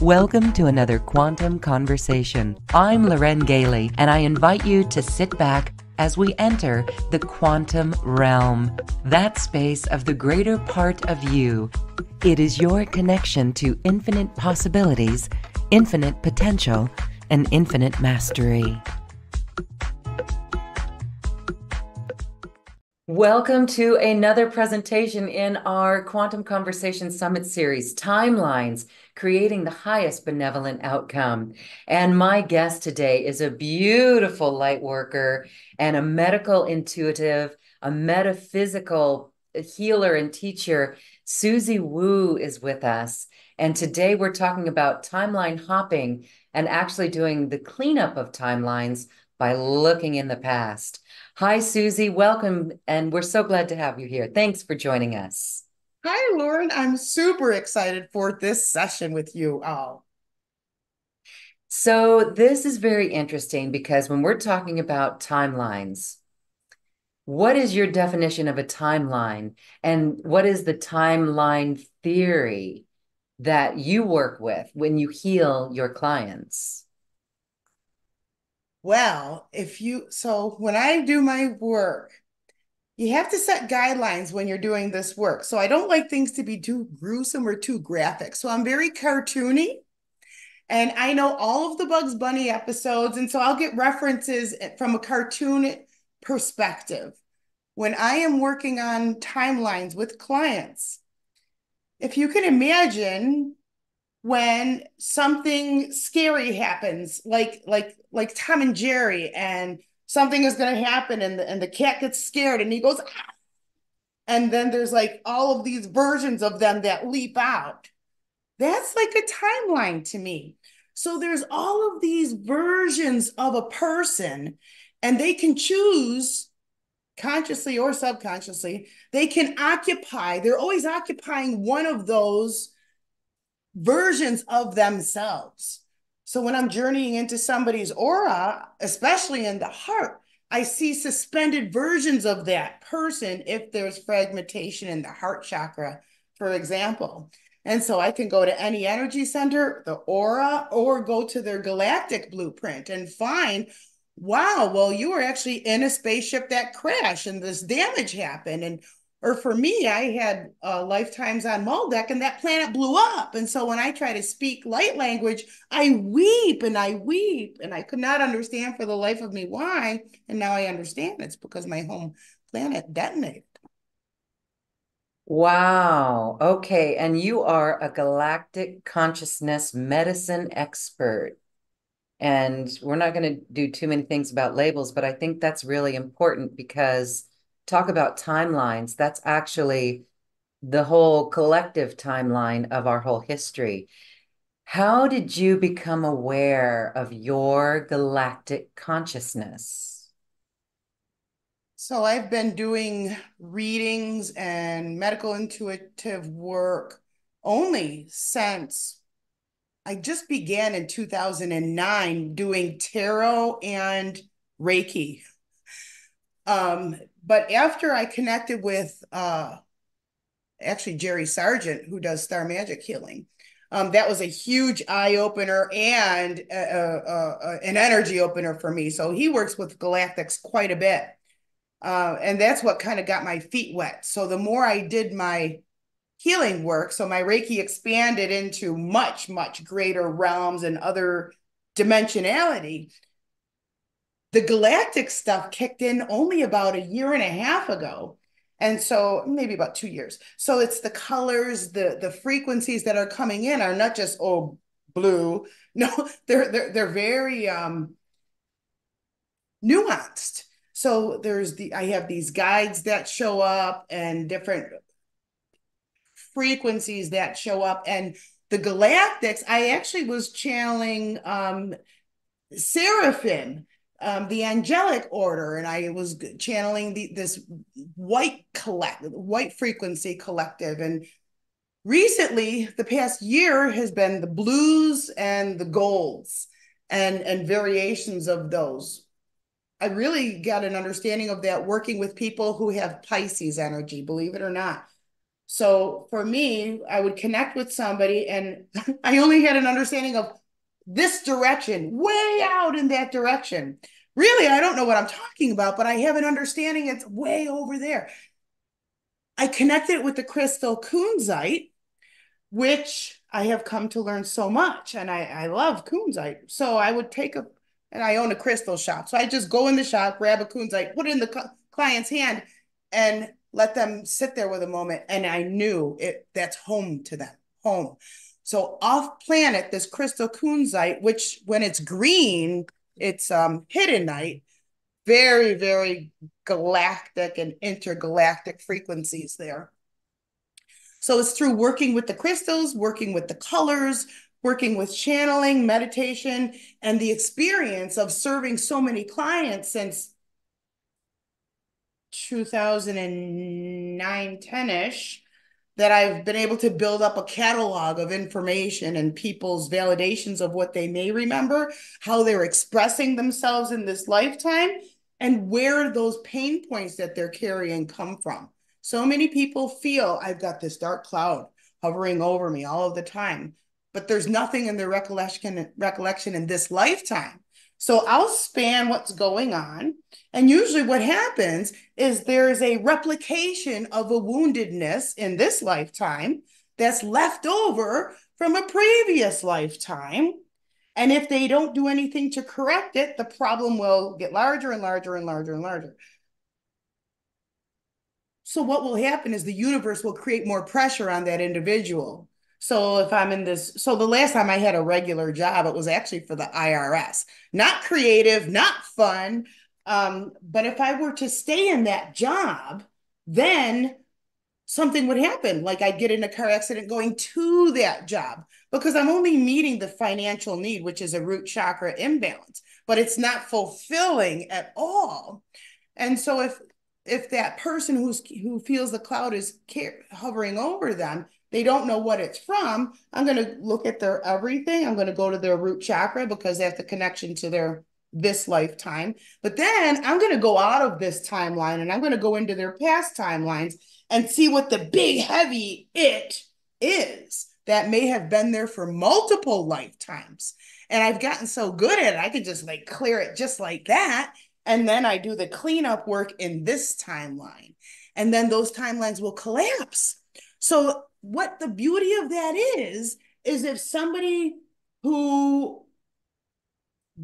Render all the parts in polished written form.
Welcome to another Quantum Conversation. I'm Loren Gailey, and I invite you to sit back as we enter the quantum realm, that space of the greater part of you. It is your connection to infinite possibilities, infinite potential, and infinite mastery. Welcome to another presentation in our Quantum Conversation Summit Series, Timelines, Creating the Highest Benevolent Outcome. And my guest today is a beautiful light worker and a medical intuitive, a metaphysical healer and teacher. Suzy Wu is with us. And today we're talking about timeline hopping and actually doing the cleanup of timelines by looking in the past. Hi, Suzy. Welcome. And we're so glad to have you here. Thanks for joining us. Hi, Lauren. I'm super excited for this session with you all. So this is very interesting because when we're talking about timelines, what is your definition of a timeline? And what is the timeline theory that you work with when you heal your clients? Well, when I do my work, you have to set guidelines when you're doing this work. So I don't like things to be too gruesome or too graphic. So I'm very cartoony. And I know all of the Bugs Bunny episodes. And so I'll get references from a cartoon perspective. When I am working on timelines with clients, if you can imagine when something scary happens, like Tom and Jerry, and something is going to happen, and the cat gets scared, and he goes, "Ah!" And then there's like all of these versions of them that leap out. That's like a timeline to me. So there's all of these versions of a person, and they can choose consciously or subconsciously. They can occupy. They're always occupying one of those versions of themselves. So when I'm journeying into somebody's aura, especially in the heart, I see suspended versions of that person if there's fragmentation in the heart chakra, for example. And so I can go to any energy center, the aura, or go to their galactic blueprint and find, wow, well, you were actually in a spaceship that crashed and this damage happened. And or for me, I had lifetimes on Malbec and that planet blew up. And so when I try to speak light language, I weep and I weep. And I could not understand for the life of me why. And now I understand it's because my home planet detonated. Wow. Okay. And you are a galactic consciousness medicine expert. And we're not going to do too many things about labels, but I think that's really important because talk about timelines. That's actually the whole collective timeline of our whole history. How did you become aware of your galactic consciousness? So I've been doing readings and medical intuitive work only since I just began in 2009 doing tarot and Reiki. But after I connected with actually Jerry Sargent, who does Star Magic Healing, that was a huge eye opener and an energy opener for me. So he works with galactics quite a bit. And that's what kind of got my feet wet. So the more I did my healing work, so my Reiki expanded into much, much greater realms and other dimensionality. The galactic stuff kicked in only about a year and a half ago. And so maybe about 2 years. So it's the colors, the frequencies that are coming in are not just, oh, blue. No, they're very nuanced. So I have these guides that show up and different frequencies that show up. And the galactics, I actually was channeling Seraphim, the angelic order, and I was channeling this white frequency collective. And recently, the past year has been the blues and the golds and variations of those. I really got an understanding of that working with people who have Pisces energy, believe it or not. So for me, I would connect with somebody and I only had an understanding of this direction, way out in that direction. Really, I don't know what I'm talking about, but I have an understanding it's way over there. I connected with the crystal kunzite, which I have come to learn so much. And I love kunzite. So I would take a, and I own a crystal shop. So I just go in the shop, grab a kunzite, put it in the client's hand, and let them sit there with a moment. And I knew it, that's home to them, home. So off planet, this crystal kunzite, which when it's green, it's hidden night, very, very galactic and intergalactic frequencies there. So it's through working with the crystals, working with the colors, working with channeling, meditation, and the experience of serving so many clients since 2009, 10-ish, that I've been able to build up a catalog of information and people's validations of what they may remember, how they're expressing themselves in this lifetime, and where those pain points that they're carrying come from. So many people feel I've got this dark cloud hovering over me all of the time, but there's nothing in their recollection in this lifetime. So I'll span what's going on. And usually what happens is there is a replication of a woundedness in this lifetime that's left over from a previous lifetime. And if they don't do anything to correct it, the problem will get larger and larger and larger and larger. So what will happen is the universe will create more pressure on that individual. So if I'm in this, so the last time I had a regular job, it was actually for the IRS. Not creative, not fun. But if I were to stay in that job, then something would happen. Like I'd get in a car accident going to that job because I'm only meeting the financial need, which is a root chakra imbalance, but it's not fulfilling at all. And so if that person who feels the cloud is hovering over them, they don't know what it's from. I'm going to look at their everything. I'm going to go to their root chakra because they have the connection to their this lifetime. But then I'm going to go out of this timeline and I'm going to go into their past timelines and see what the big heavy it is that may have been there for multiple lifetimes. And I've gotten so good at it, I could just like clear it just like that. And then I do the cleanup work in this timeline. And then those timelines will collapse. So, what the beauty of that is if somebody who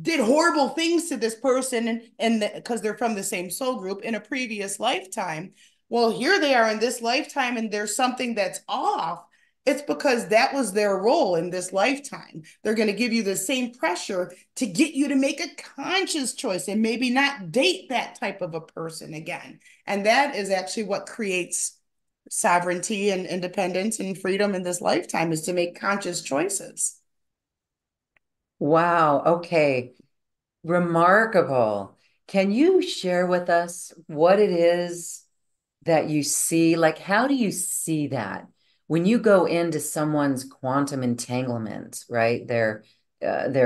did horrible things to this person and because they're from the same soul group in a previous lifetime, well, here they are in this lifetime and there's something that's off. It's because that was their role in this lifetime. They're going to give you the same pressure to get you to make a conscious choice and maybe not date that type of a person again. And that is actually what creates sovereignty and independence and freedom in this lifetime, is to make conscious choices. Wow. Okay. Remarkable. Can you share with us what it is that you see? Like, how do you see that when you go into someone's quantum entanglement, right? Their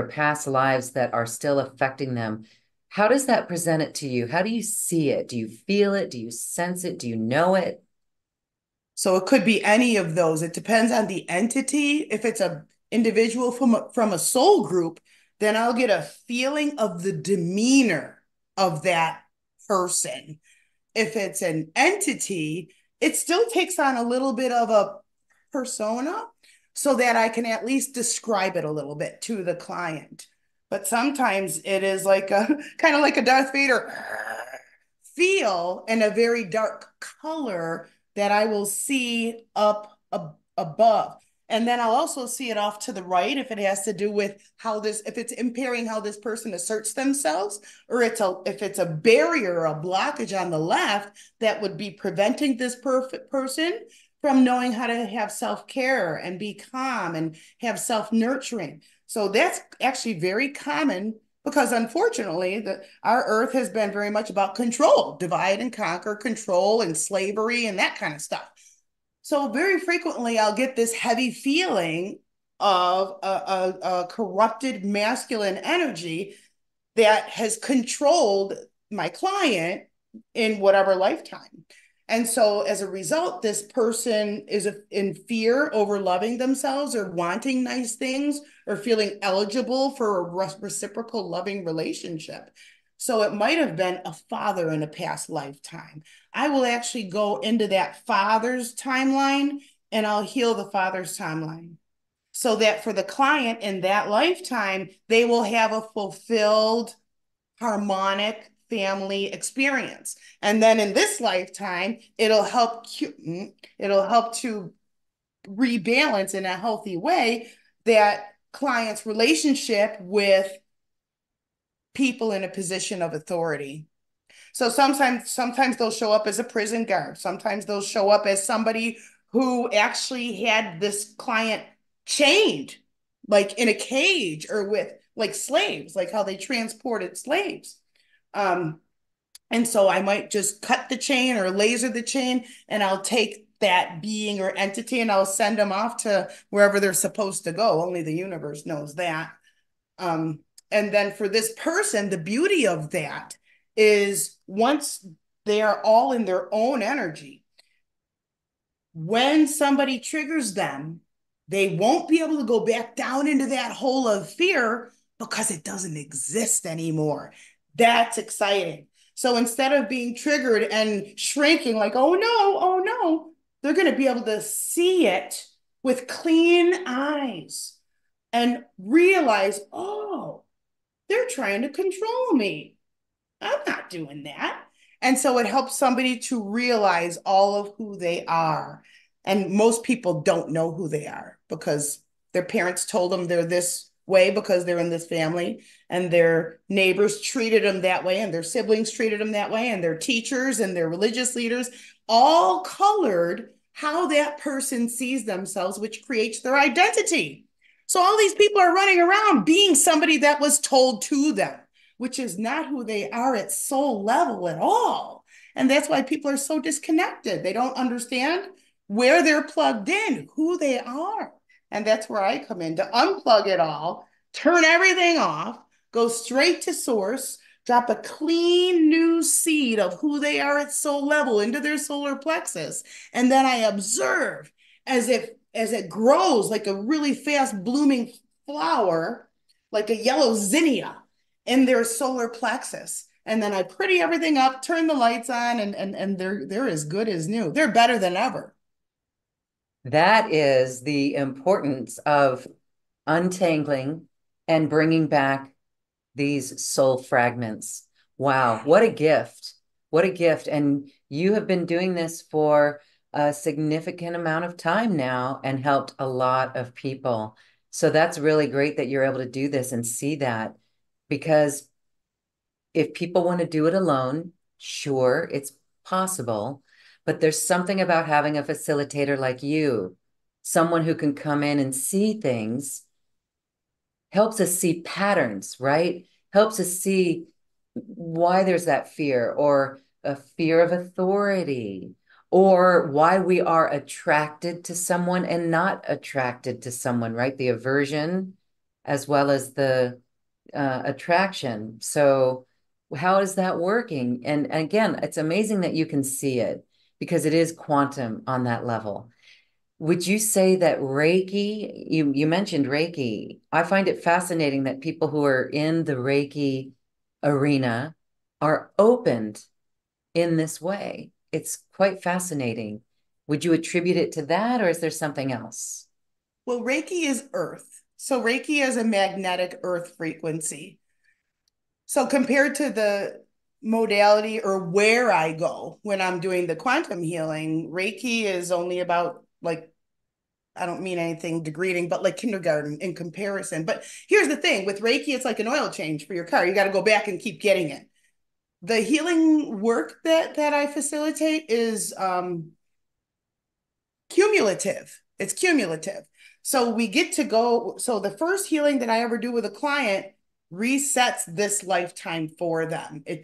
past lives that are still affecting them. How does that present it to you? How do you see it? Do you feel it? Do you sense it? Do you know it? So it could be any of those. It depends on the entity. If it's a individual from a soul group, then I'll get a feeling of the demeanor of that person. If it's an entity, it still takes on a little bit of a persona so that I can at least describe it a little bit to the client. But sometimes it is like a kind of like a Darth Vader feel in a very dark color that I will see above. And then I'll also see it off to the right if it has to do with how this, if it's impairing how this person asserts themselves, or if it's a barrier or a blockage on the left that would be preventing this perfect person from knowing how to have self-care and be calm and have self-nurturing. So that's actually very common because unfortunately our earth has been very much about control, divide and conquer, control and slavery and that kind of stuff. So very frequently I'll get this heavy feeling of a corrupted masculine energy that has controlled my client in whatever lifetime. And so as a result, this person is in fear over loving themselves or wanting nice things or feeling eligible for a reciprocal loving relationship. So it might have been a father in a past lifetime. I will actually go into that father's timeline and I'll heal the father's timeline so that for the client in that lifetime, they will have a fulfilled, harmonic family experience. And then in this lifetime, it'll help to rebalance in a healthy way that client's relationship with people in a position of authority. So sometimes they'll show up as a prison guard. Sometimes they'll show up as somebody who actually had this client chained, like in a cage or with like slaves, like how they transported slaves. Um, and so I might just cut the chain or laser the chain, and I'll take that being or entity and I'll send them off to wherever they're supposed to go. Only the universe knows that. Um, and then for this person, the beauty of that is once they are all in their own energy, when somebody triggers them, they won't be able to go back down into that hole of fear because it doesn't exist anymore. That's exciting. So instead of being triggered and shrinking, like, oh no, they're going to be able to see it with clean eyes and realize, oh, they're trying to control me. I'm not doing that. And so it helps somebody to realize all of who they are. And most people don't know who they are because their parents told them they're this way because they're in this family, and their neighbors treated them that way, and their siblings treated them that way, and their teachers and their religious leaders all colored how that person sees themselves, which creates their identity. So all these people are running around being somebody that was told to them, which is not who they are at soul level at all. And that's why people are so disconnected. They don't understand where they're plugged in, who they are. And that's where I come in to unplug it all, turn everything off, go straight to source, drop a clean new seed of who they are at soul level into their solar plexus. And then I observe as it grows like a really fast blooming flower, like a yellow zinnia in their solar plexus. And then I pretty everything up, turn the lights on, and they're as good as new. They're better than ever. That is the importance of untangling and bringing back these soul fragments. Wow, what a gift. What a gift. And you have been doing this for a significant amount of time now and helped a lot of people. So that's really great that you're able to do this and see that, because if people want to do it alone, sure, it's possible. But there's something about having a facilitator like you, someone who can come in and see things, helps us see patterns, right? Helps us see why there's that fear, or a fear of authority, or why we are attracted to someone and not attracted to someone, right? The aversion as well as the attraction. So, how is that working? And again, it's amazing that you can see it because it is quantum on that level. Would you say that Reiki, you mentioned Reiki. I find it fascinating that people who are in the Reiki arena are opened in this way. It's quite fascinating. Would you attribute it to that, or is there something else? Well, Reiki is earth. So Reiki is a magnetic earth frequency. So compared to the modality or where I go when I'm doing the quantum healing, Reiki is only about like, I don't mean anything degrading, but like kindergarten in comparison. But here's the thing with Reiki, it's like an oil change for your car. You got to go back and keep getting it. The healing work that I facilitate is cumulative. It's cumulative. So we get to go. So the first healing that I ever do with a client resets this lifetime for them. It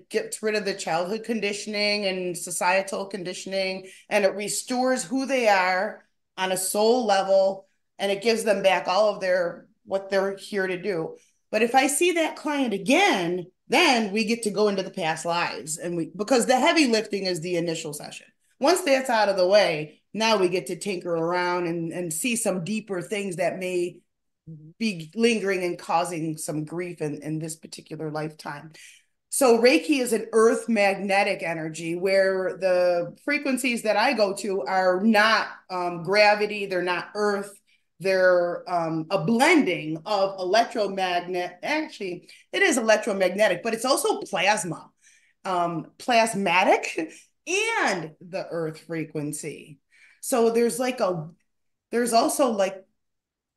gets rid of the childhood conditioning and societal conditioning, and it restores who they are on a soul level, and it gives them back all of their what they're here to do. But if I see that client again, Then we get to go into the past lives, and we because the heavy lifting is the initial session. Once that's out of the way, now we get to tinker around and see some deeper things that may be lingering and causing some grief in this particular lifetime. So Reiki is an earth magnetic energy where the frequencies that I go to are not gravity, they're not earth, they're a blending of electromagnet. Actually, it is electromagnetic, but it's also plasma, plasmatic, and the earth frequency. So there's also like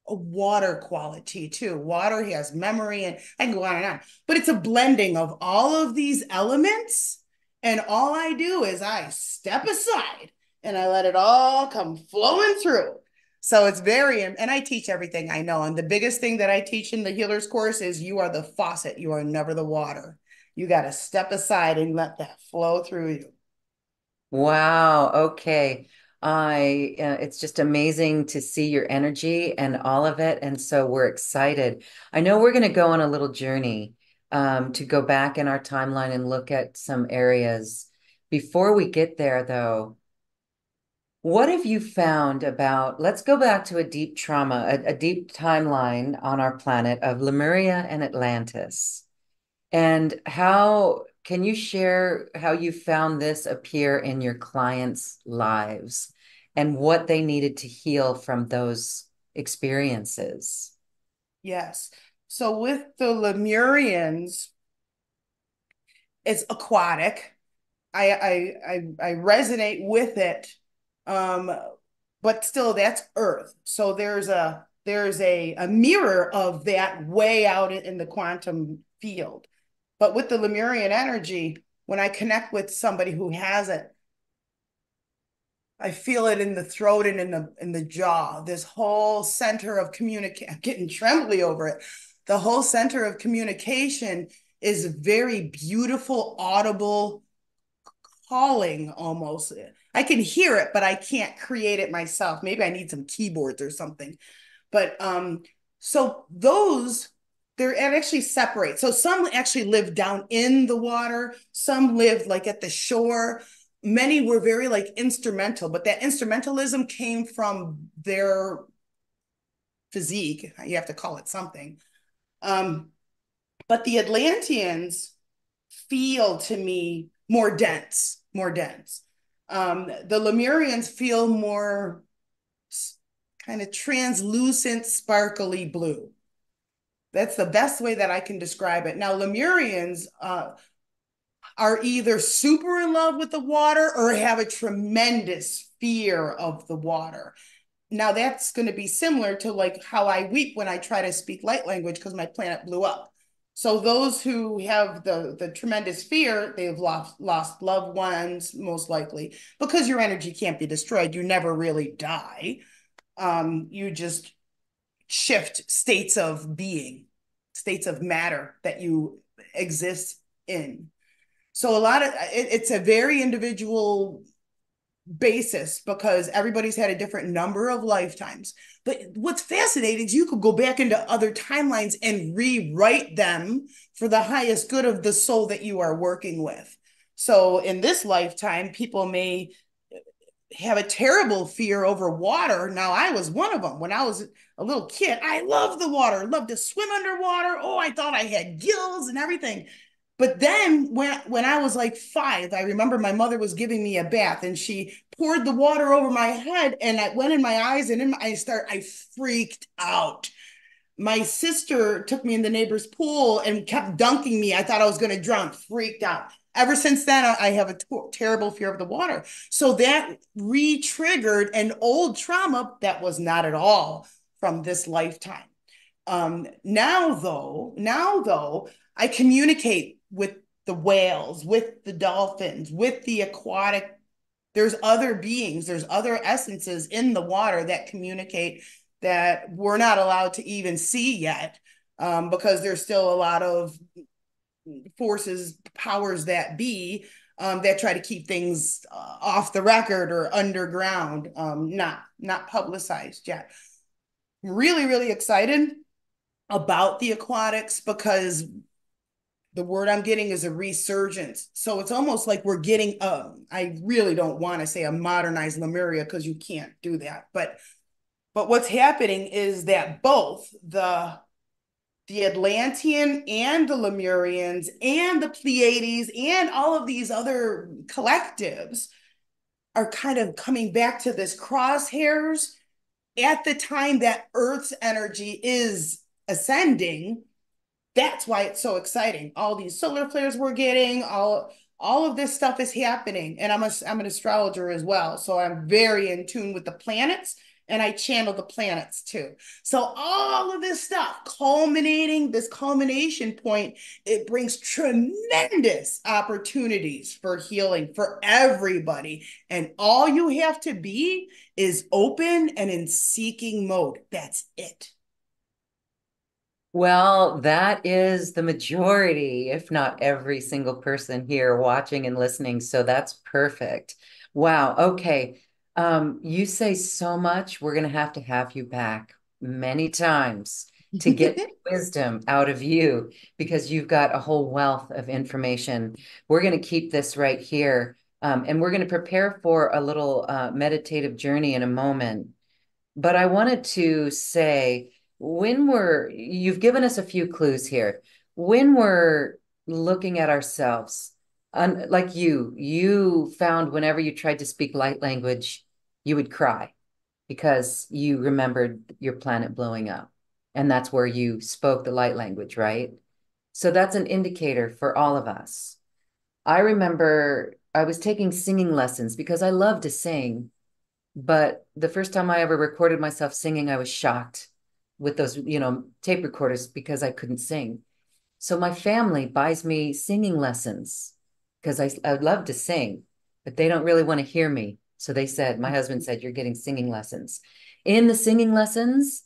a water quality too. Water has memory, and I can go on and on, but it's a blending of all of these elements. And all I do is I step aside and I let it all come flowing through. So it's very, and I teach everything I know. And the biggest thing that I teach in the healer's course is you are the faucet, you are never the water. You got to step aside and let that flow through you. Wow. Okay. It's just amazing to see your energy and all of it. And so we're excited. I know we're going to go on a little journey, to go back in our timeline and look at some areas. Before we get there, though, what have you found about, let's go back to a deep trauma, a deep timeline on our planet of Lemuria and Atlantis. And how can you share how you found this appear in your clients' lives and what they needed to heal from those experiences? Yes. So with the Lemurians, it's aquatic. I resonate with it, um, but still that's Earth. So there's a mirror of that way out in the quantum field. But with the Lemurian energy, when I connect with somebody who has it, I feel it in the throat and in the jaw. This whole center of communication, I'm getting trembly over it. The whole center of communication is very beautiful, audible calling almost. I can hear it, but I can't create it myself. Maybe I need some keyboards or something. But so those they're it actually separate. So some actually live down in the water, some live like at the shore. Many were very like instrumental, but that instrumentalism came from their physique. You have to call it something. Um, but the Atlanteans feel to me more dense, more dense. The Lemurians feel more kind of translucent, sparkly blue. That's the best way that I can describe it. Now, Lemurians are either super in love with the water or have a tremendous fear of the water. Now, that's going to be similar to like how I weep when I try to speak light language because my planet blew up. So those who have the tremendous fear, they've lost loved ones, most likely, because your energy can't be destroyed. You never really die. You just shift states of being, states of matter that you exist in. So a lot of it's a very individual basis because everybody's had a different number of lifetimes. But what's fascinating is you could go back into other timelines and rewrite them for the highest good of the soul that you are working with. So in this lifetime, people may have a terrible fear over water. Now, I was one of them. When I was a little kid, I loved the water, loved to swim underwater. Oh, I thought I had gills and everything. But then when I was like 5, I remember my mother was giving me a bath and she poured the water over my head and I went in my eyes and I freaked out. My sister took me in the neighbor's pool and kept dunking me. I thought I was going to drown, freaked out. Ever since then, I have a terrible fear of the water. So that re triggered an old trauma that was not at all from this lifetime. Now though, I communicate with the whales, with the dolphins, with the aquatic. There's other beings, there's other essences in the water that communicate that we're not allowed to even see yet, because there's still a lot of forces, powers that be, that try to keep things off the record or underground, not publicized yet. Really, really excited about the aquatics because the word I'm getting is a resurgence. So it's almost like we're getting I really don't want to say a modernized Lemuria because you can't do that. But what's happening is that both the Atlantean and the Lemurians and the Pleiades and all of these other collectives are kind of coming back to this crosshairs at the time that Earth's energy is ascending. That's why it's so exciting. All these solar flares we're getting, all of this stuff is happening. And I'm an astrologer as well. So I'm very in tune with the planets and I channel the planets too. So all of this stuff culminating, this culmination point, it brings tremendous opportunities for healing for everybody. And all you have to be is open and in seeking mode. That's it. Well, that is the majority, if not every single person here watching and listening. So that's perfect. Wow. Okay. You say so much. We're going to have you back many times to get wisdom out of you because you've got a whole wealth of information. We're going to keep this right here. And we're going to prepare for a little meditative journey in a moment. But I wanted to say, you've given us a few clues here. When we're looking at ourselves, like you found whenever you tried to speak light language, you would cry because you remembered your planet blowing up. And that's where you spoke the light language, right? So that's an indicator for all of us. I remember I was taking singing lessons because I love to sing. But the first time I ever recorded myself singing, I was shocked with those, tape recorders because I couldn't sing. So my family buys me singing lessons because I would love to sing, but they don't really want to hear me. So my husband said, you're getting singing lessons. In the singing lessons,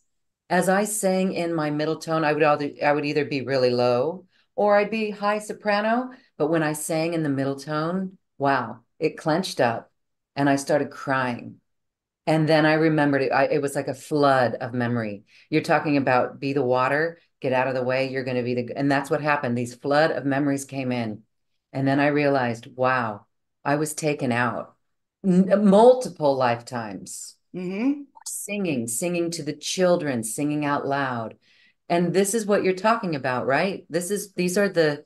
as I sang in my middle tone, I would either be really low or I'd be high soprano. But when I sang in the middle tone, wow, it clenched up and I started crying. And then I remembered it. It was like a flood of memory. You're talking about be the water, get out of the way. You're going to be and that's what happened. These flood of memories came in. And then I realized, wow, I was taken out multiple lifetimes, Mm-hmm. singing to the children, singing out loud. And this is what you're talking about, right? These are the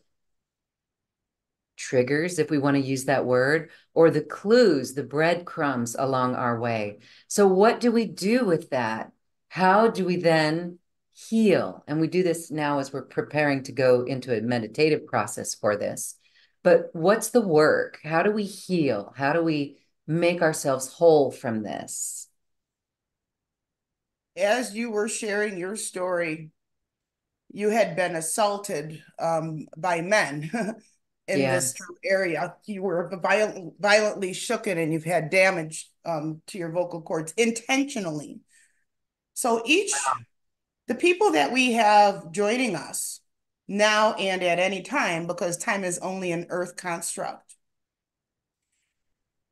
triggers, if we want to use that word, or the clues, the breadcrumbs along our way. So, what do we do with that? How do we then heal? And we do this now as we're preparing to go into a meditative process for this. But what's the work? How do we heal? How do we make ourselves whole from this? As you were sharing your story, you had been assaulted by men in this Yes. area. You were violently shooken and you've had damage to your vocal cords intentionally. So the people that we have joining us now and at any time, because time is only an earth construct,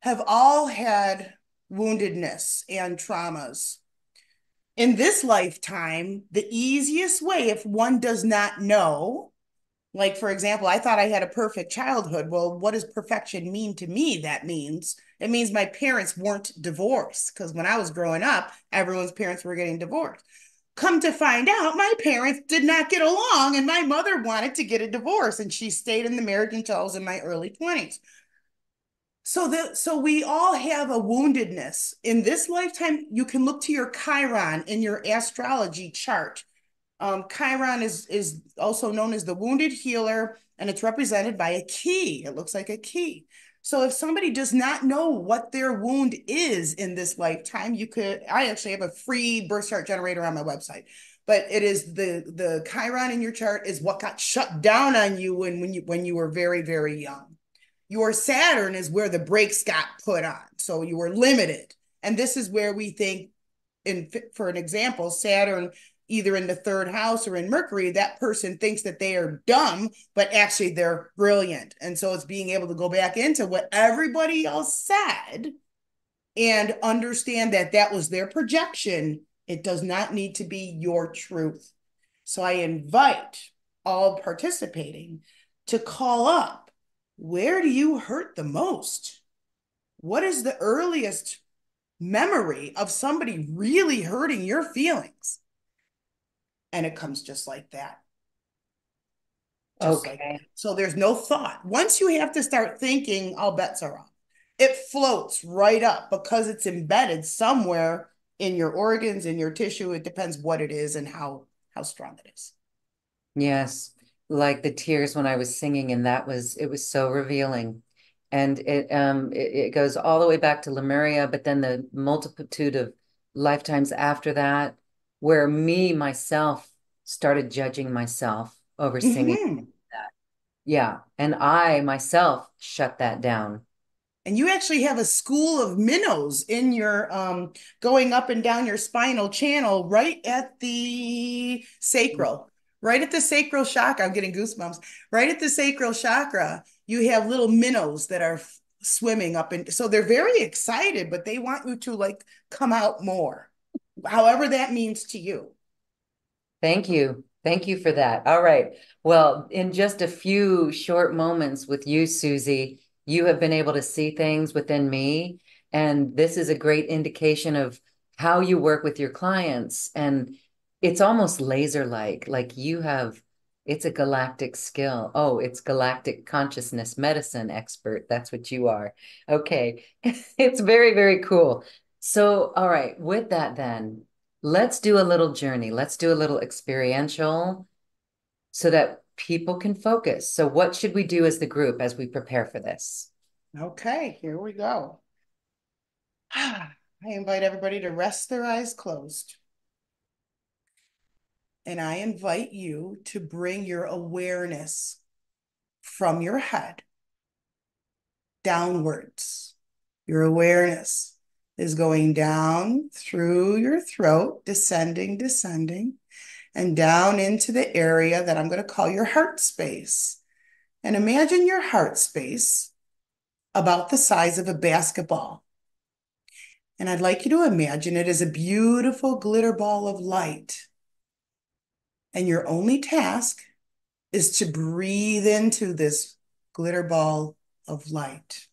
have all had woundedness and traumas. In this lifetime, the easiest way, if one does not know, like, for example, I thought I had a perfect childhood. Well, what does perfection mean to me? It means my parents weren't divorced because when I was growing up, everyone's parents were getting divorced. Come to find out, my parents did not get along, and my mother wanted to get a divorce, and she stayed in the marriage until I was in my early 20s. So we all have a woundedness. In this lifetime, you can look to your Chiron in your astrology chart. Chiron is also known as the wounded healer, and it's represented by a key. It looks like a key. So if somebody does not know what their wound is in this lifetime, I actually have a free birth chart generator on my website. But it is the Chiron in your chart is what got shut down on you when you were very, very young. Your Saturn is where the brakes got put on. So you were limited. And this is where we think, for an example, Saturn, either in the third house or in Mercury, that person thinks that they are dumb, but actually they're brilliant. And so it's being able to go back into what everybody else said and understand that that was their projection. It does not need to be your truth. So I invite all participating to call up, where do you hurt the most? What is the earliest memory of somebody really hurting your feelings? And it comes just like that. Just like that. Okay. So there's no thought. Once you have to start thinking, all bets are off. It floats right up because it's embedded somewhere in your organs, in your tissue. It depends what it is and how strong it is. Yes, like the tears when I was singing, and it was so revealing. And it goes all the way back to Lemuria, but then the multitude of lifetimes after that, where me myself started judging myself over singing Mm-hmm. that. Yeah, and I myself shut that down. And you actually have a school of minnows in your going up and down your spinal channel right at the sacral chakra. I'm getting goosebumps. Right at the sacral chakra, you have little minnows that are swimming up, and so they're very excited, but they want you to like come out more, however that means to you. Thank you. Thank you for that. All right. Well, in just a few short moments with you, Suzy, you have been able to see things within me. And this is a great indication of how you work with your clients. And it's almost laser-like you have, it's a galactic skill. Oh, it's galactic consciousness medicine expert. That's what you are. Okay. It's very, very cool. So, all right, with that then. Let's do a little journey. Let's do a little experiential so that people can focus. So, what should we do as the group as we prepare for this? Okay, here we go. I invite everybody to rest their eyes closed. And I invite you to bring your awareness from your head downwards. Your awareness is going down through your throat, descending, descending, and down into the area that I'm going to call your heart space. And imagine your heart space about the size of a basketball. And I'd like you to imagine it as a beautiful glitter ball of light. And your only task is to breathe into this glitter ball of light.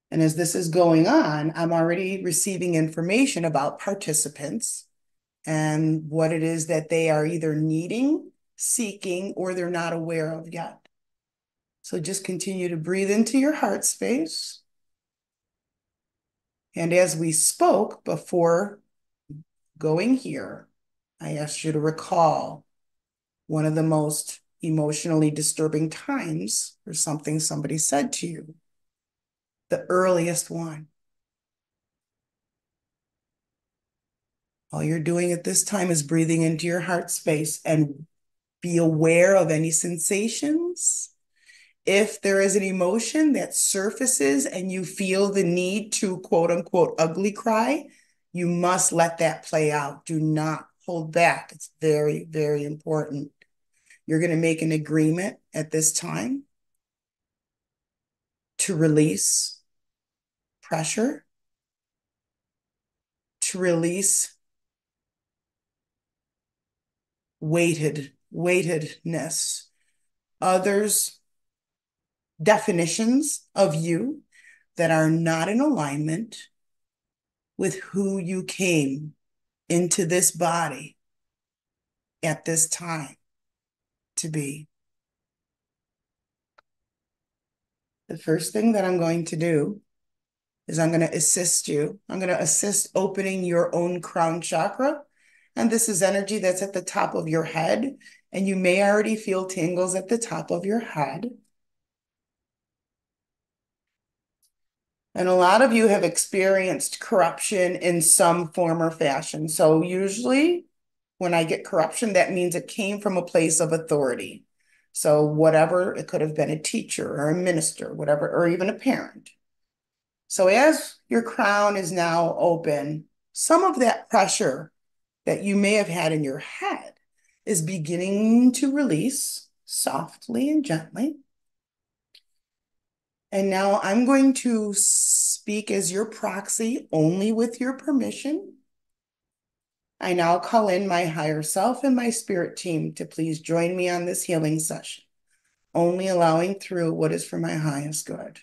And as this is going on, I'm already receiving information about participants and what it is that they are either needing, seeking, or they're not aware of yet. So just continue to breathe into your heart space. And as we spoke before going here, I asked you to recall one of the most emotionally disturbing times or something somebody said to you, the earliest one. All you're doing at this time is breathing into your heart space and be aware of any sensations. If there is an emotion that surfaces and you feel the need to quote unquote ugly cry, you must let that play out. Do not hold back. It's very, very important. You're going to make an agreement at this time to release pressure, to release weightedness, others' definitions of you that are not in alignment with who you came into this body at this time to be. The first thing that I'm going to do is I'm going to assist you. I'm going to assist opening your own crown chakra. And this is energy that's at the top of your head. And you may already feel tingles at the top of your head. And a lot of you have experienced corruption in some form or fashion. So usually when I get corruption, that means it came from a place of authority. So whatever, it could have been a teacher or a minister, whatever, or even a parent. So as your crown is now open, some of that pressure that you may have had in your head is beginning to release softly and gently. And now I'm going to speak as your proxy only with your permission. I now call in my higher self and my spirit team to please join me on this healing session, only allowing through what is for my highest good.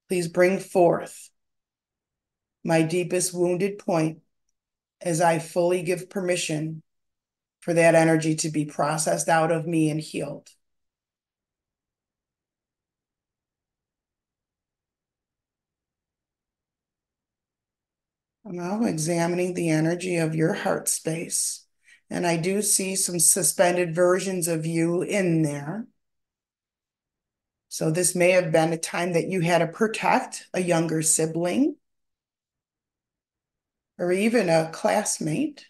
Please bring forth my deepest wounded point as I fully give permission for that energy to be processed out of me and healed. I'm now examining the energy of your heart space, and I do see some suspended versions of you in there. So this may have been a time that you had to protect a younger sibling or even a classmate.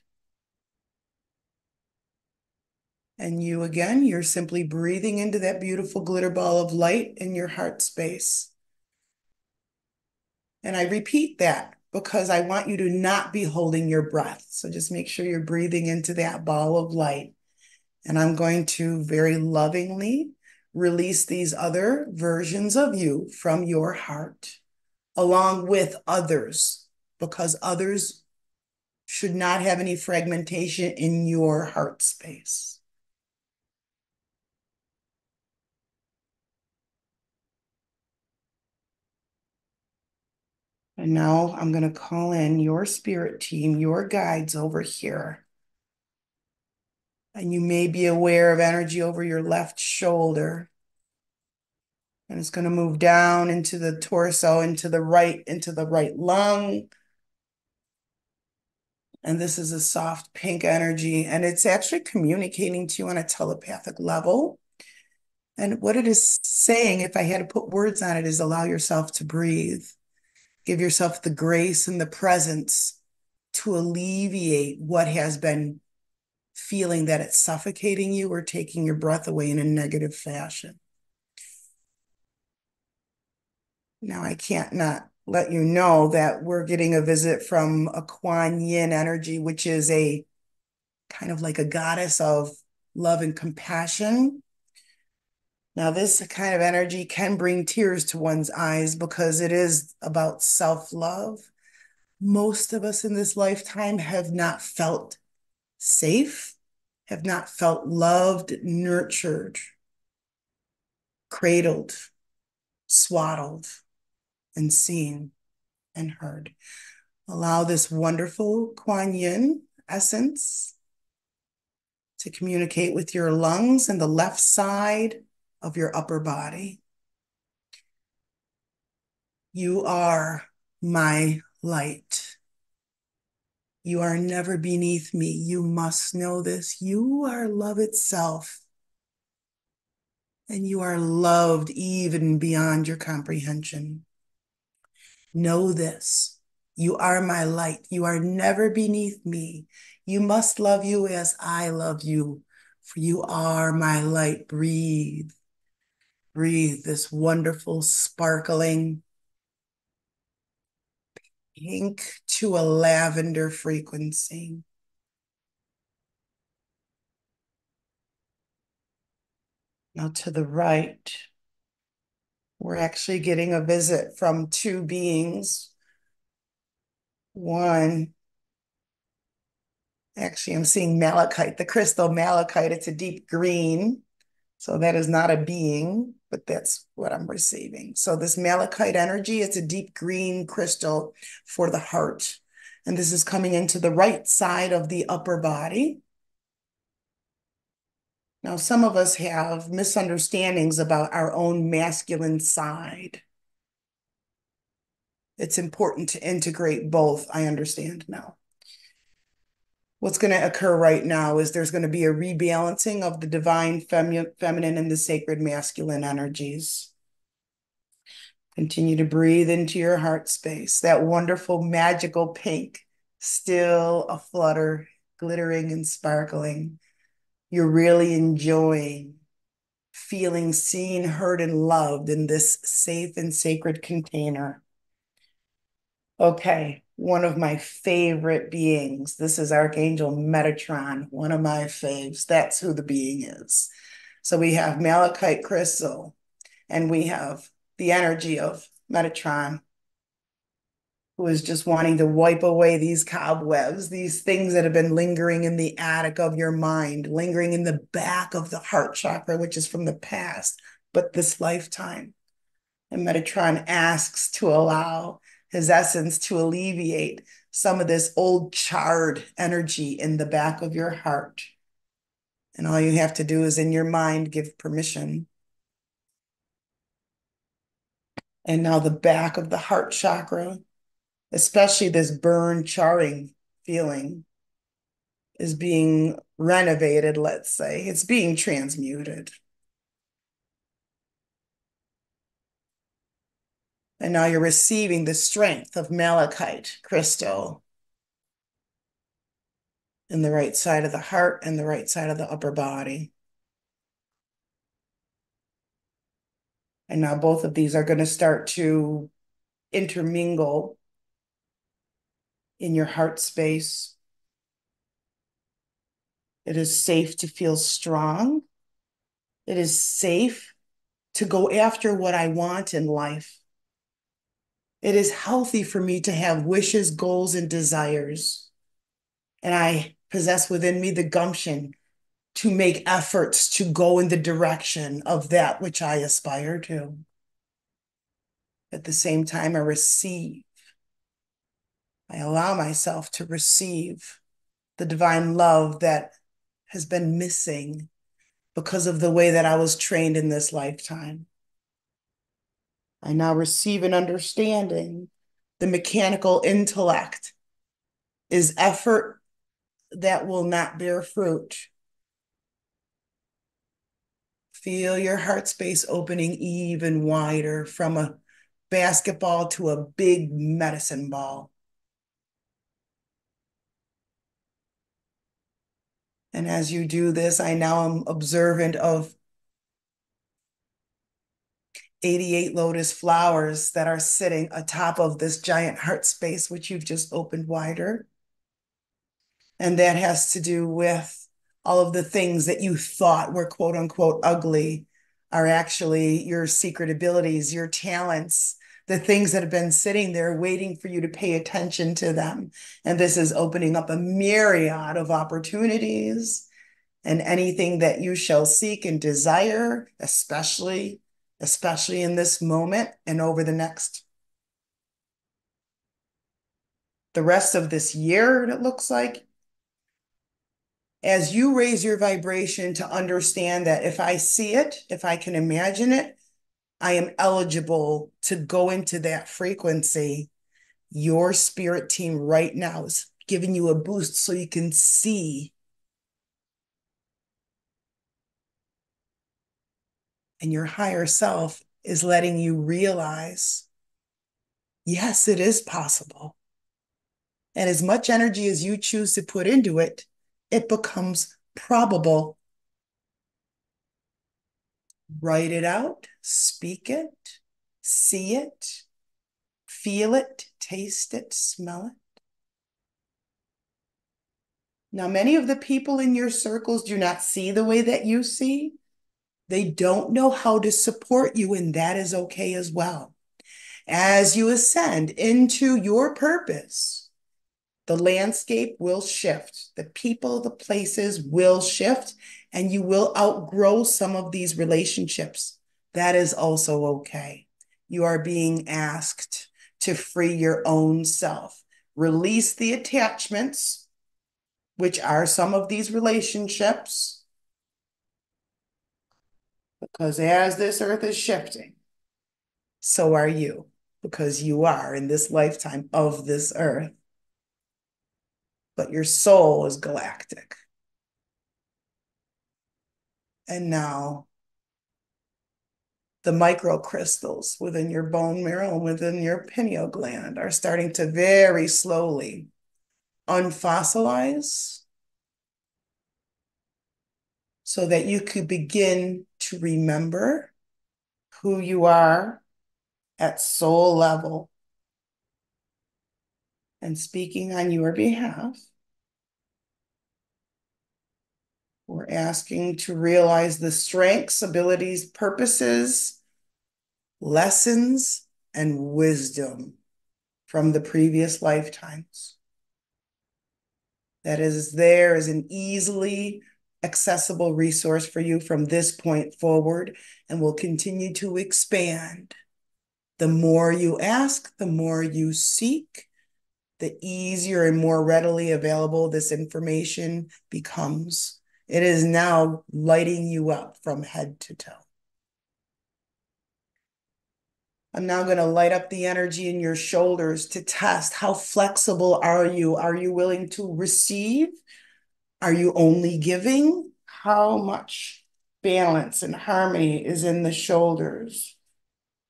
And you again, you're simply breathing into that beautiful glitter ball of light in your heart space. And I repeat that because I want you to not be holding your breath. So just make sure you're breathing into that ball of light. And I'm going to very lovingly release these other versions of you from your heart, along with others, because others should not have any fragmentation in your heart space. And now I'm going to call in your spirit team, your guides over here. And you may be aware of energy over your left shoulder. And it's going to move down into the torso, into the right lung. And this is a soft pink energy, and it's actually communicating to you on a telepathic level. And what it is saying, if I had to put words on it, is allow yourself to breathe. Give yourself the grace and the presence to alleviate what has been feeling that it's suffocating you or taking your breath away in a negative fashion. Now, I can't not let you know that we're getting a visit from a Kuan Yin energy, which is a kind of like a goddess of love and compassion. Now, this kind of energy can bring tears to one's eyes because it is about self-love. Most of us in this lifetime have not felt safe, have not felt loved, nurtured, cradled, swaddled, and seen and heard. Allow this wonderful Kuan Yin essence to communicate with your lungs and the left side of your upper body. You are my light. You are never beneath me. You must know this. You are love itself. And you are loved even beyond your comprehension. Know this. You are my light. You are never beneath me. You must love you as I love you, for you are my light. Breathe. Breathe this wonderful, sparkling pink to a lavender frequency. Now to the right, we're actually getting a visit from two beings. One, actually, I'm seeing malachite, the crystal malachite. It's a deep green. So that is not a being, but that's what I'm receiving. So this malachite energy, it's a deep green crystal for the heart. And this is coming into the right side of the upper body. Now, some of us have misunderstandings about our own masculine side. It's important to integrate both, I understand now. What's going to occur right now is there's going to be a rebalancing of the divine feminine and the sacred masculine energies. Continue to breathe into your heart space, that wonderful, magical pink, still a flutter, glittering and sparkling. You're really enjoying feeling seen, heard, and loved in this safe and sacred container. Okay, one of my favorite beings. This is Archangel Metatron, one of my faves. That's who the being is. So we have malachite crystal, and we have the energy of Metatron. who is just wanting to wipe away these cobwebs, these things that have been lingering in the attic of your mind, lingering in the back of the heart chakra, which is from the past, but this lifetime. And Metatron asks to allow his essence to alleviate some of this old charred energy in the back of your heart. And all you have to do is in your mind give permission. And now the back of the heart chakra, especially this burn charring feeling, is being renovated, let's say. It's being transmuted. And now you're receiving the strength of malachite crystal in the right side of the heart and the right side of the upper body. And now both of these are going to start to intermingle in your heart space. It is safe to feel strong. It is safe to go after what I want in life. It is healthy for me to have wishes, goals, and desires. And I possess within me the gumption to make efforts to go in the direction of that which I aspire to. At the same time, I receive. I allow myself to receive the divine love that has been missing because of the way that I was trained in this lifetime. I now receive an understanding. The mechanical intellect is effort that will not bear fruit. Feel your heart space opening even wider from a basketball to a big medicine ball. And as you do this, I now am observant of 88 lotus flowers that are sitting atop of this giant heart space, which you've just opened wider. And that has to do with all of the things that you thought were quote unquote ugly are actually your secret abilities, your talents, the things that have been sitting there waiting for you to pay attention to them. And this is opening up a myriad of opportunities and anything that you shall seek and desire, especially in this moment and over the rest of this year, it looks like, as you raise your vibration to understand that if I see it, if I can imagine it, I am eligible to go into that frequency. Your spirit team right now is giving you a boost so you can see. And your higher self is letting you realize, yes, it is possible. And as much energy as you choose to put into it, it becomes probable. Write it out, speak it, see it, feel it, taste it, smell it. Now, many of the people in your circles do not see the way that you see. They don't know how to support you, and that is okay as well. As you ascend into your purpose, the landscape will shift. The people, the places will shift, and you will outgrow some of these relationships. That is also okay. You are being asked to free your own self. Release the attachments, which are some of these relationships, because as this earth is shifting, so are you, because you are in this lifetime of this earth. But your soul is galactic. And now the microcrystals within your bone marrow and within your pineal gland are starting to very slowly unfossilize so that you could begin to remember who you are at soul level. And speaking on your behalf, we're asking to realize the strengths, abilities, purposes, lessons, and wisdom from the previous lifetimes. That is there as an easily accessible resource for you from this point forward and will continue to expand. The more you ask, the more you seek, the easier and more readily available this information becomes. It is now lighting you up from head to toe. I'm now going to light up the energy in your shoulders to test how flexible are you? Are you willing to receive? Are you only giving? How much balance and harmony is in the shoulders?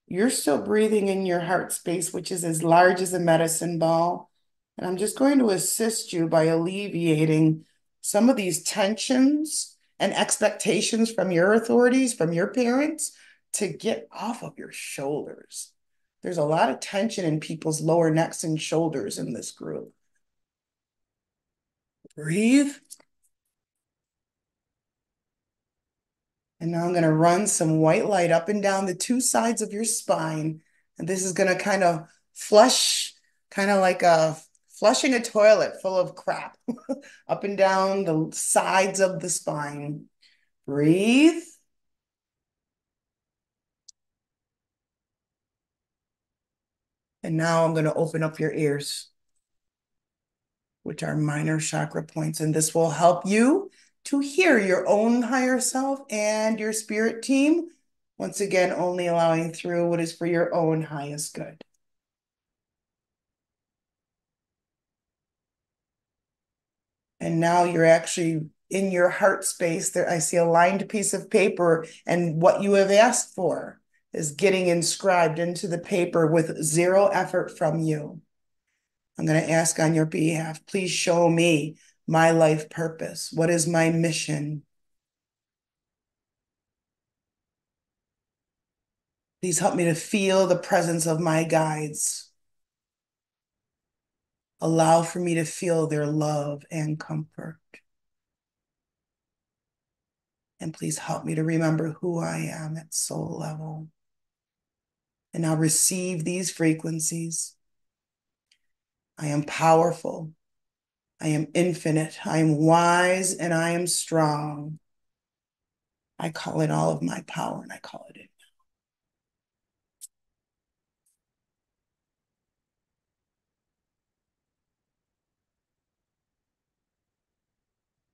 You're still breathing in your heart space, which is as large as a medicine ball. And I'm just going to assist you by alleviating some of these tensions and expectations from your authorities, from your parents, to get off of your shoulders. There's a lot of tension in people's lower necks and shoulders in this group. Breathe. And now I'm going to run some white light up and down the two sides of your spine. And this is going to kind of flush, kind of like flushing a toilet full of crap up and down the sides of the spine. Breathe. And now I'm going to open up your ears, which are minor chakra points. And this will help you to hear your own higher self and your spirit team. Once again, only allowing through what is for your own highest good. And now you're actually in your heart space. There, I see a lined piece of paper, and what you have asked for is getting inscribed into the paper with zero effort from you. I'm going to ask on your behalf, please show me my life purpose. What is my mission? Please help me to feel the presence of my guides. Allow for me to feel their love and comfort. And please help me to remember who I am at soul level. And now receive these frequencies. I am powerful. I am infinite. I am wise and I am strong. I call in all of my power and I call it in.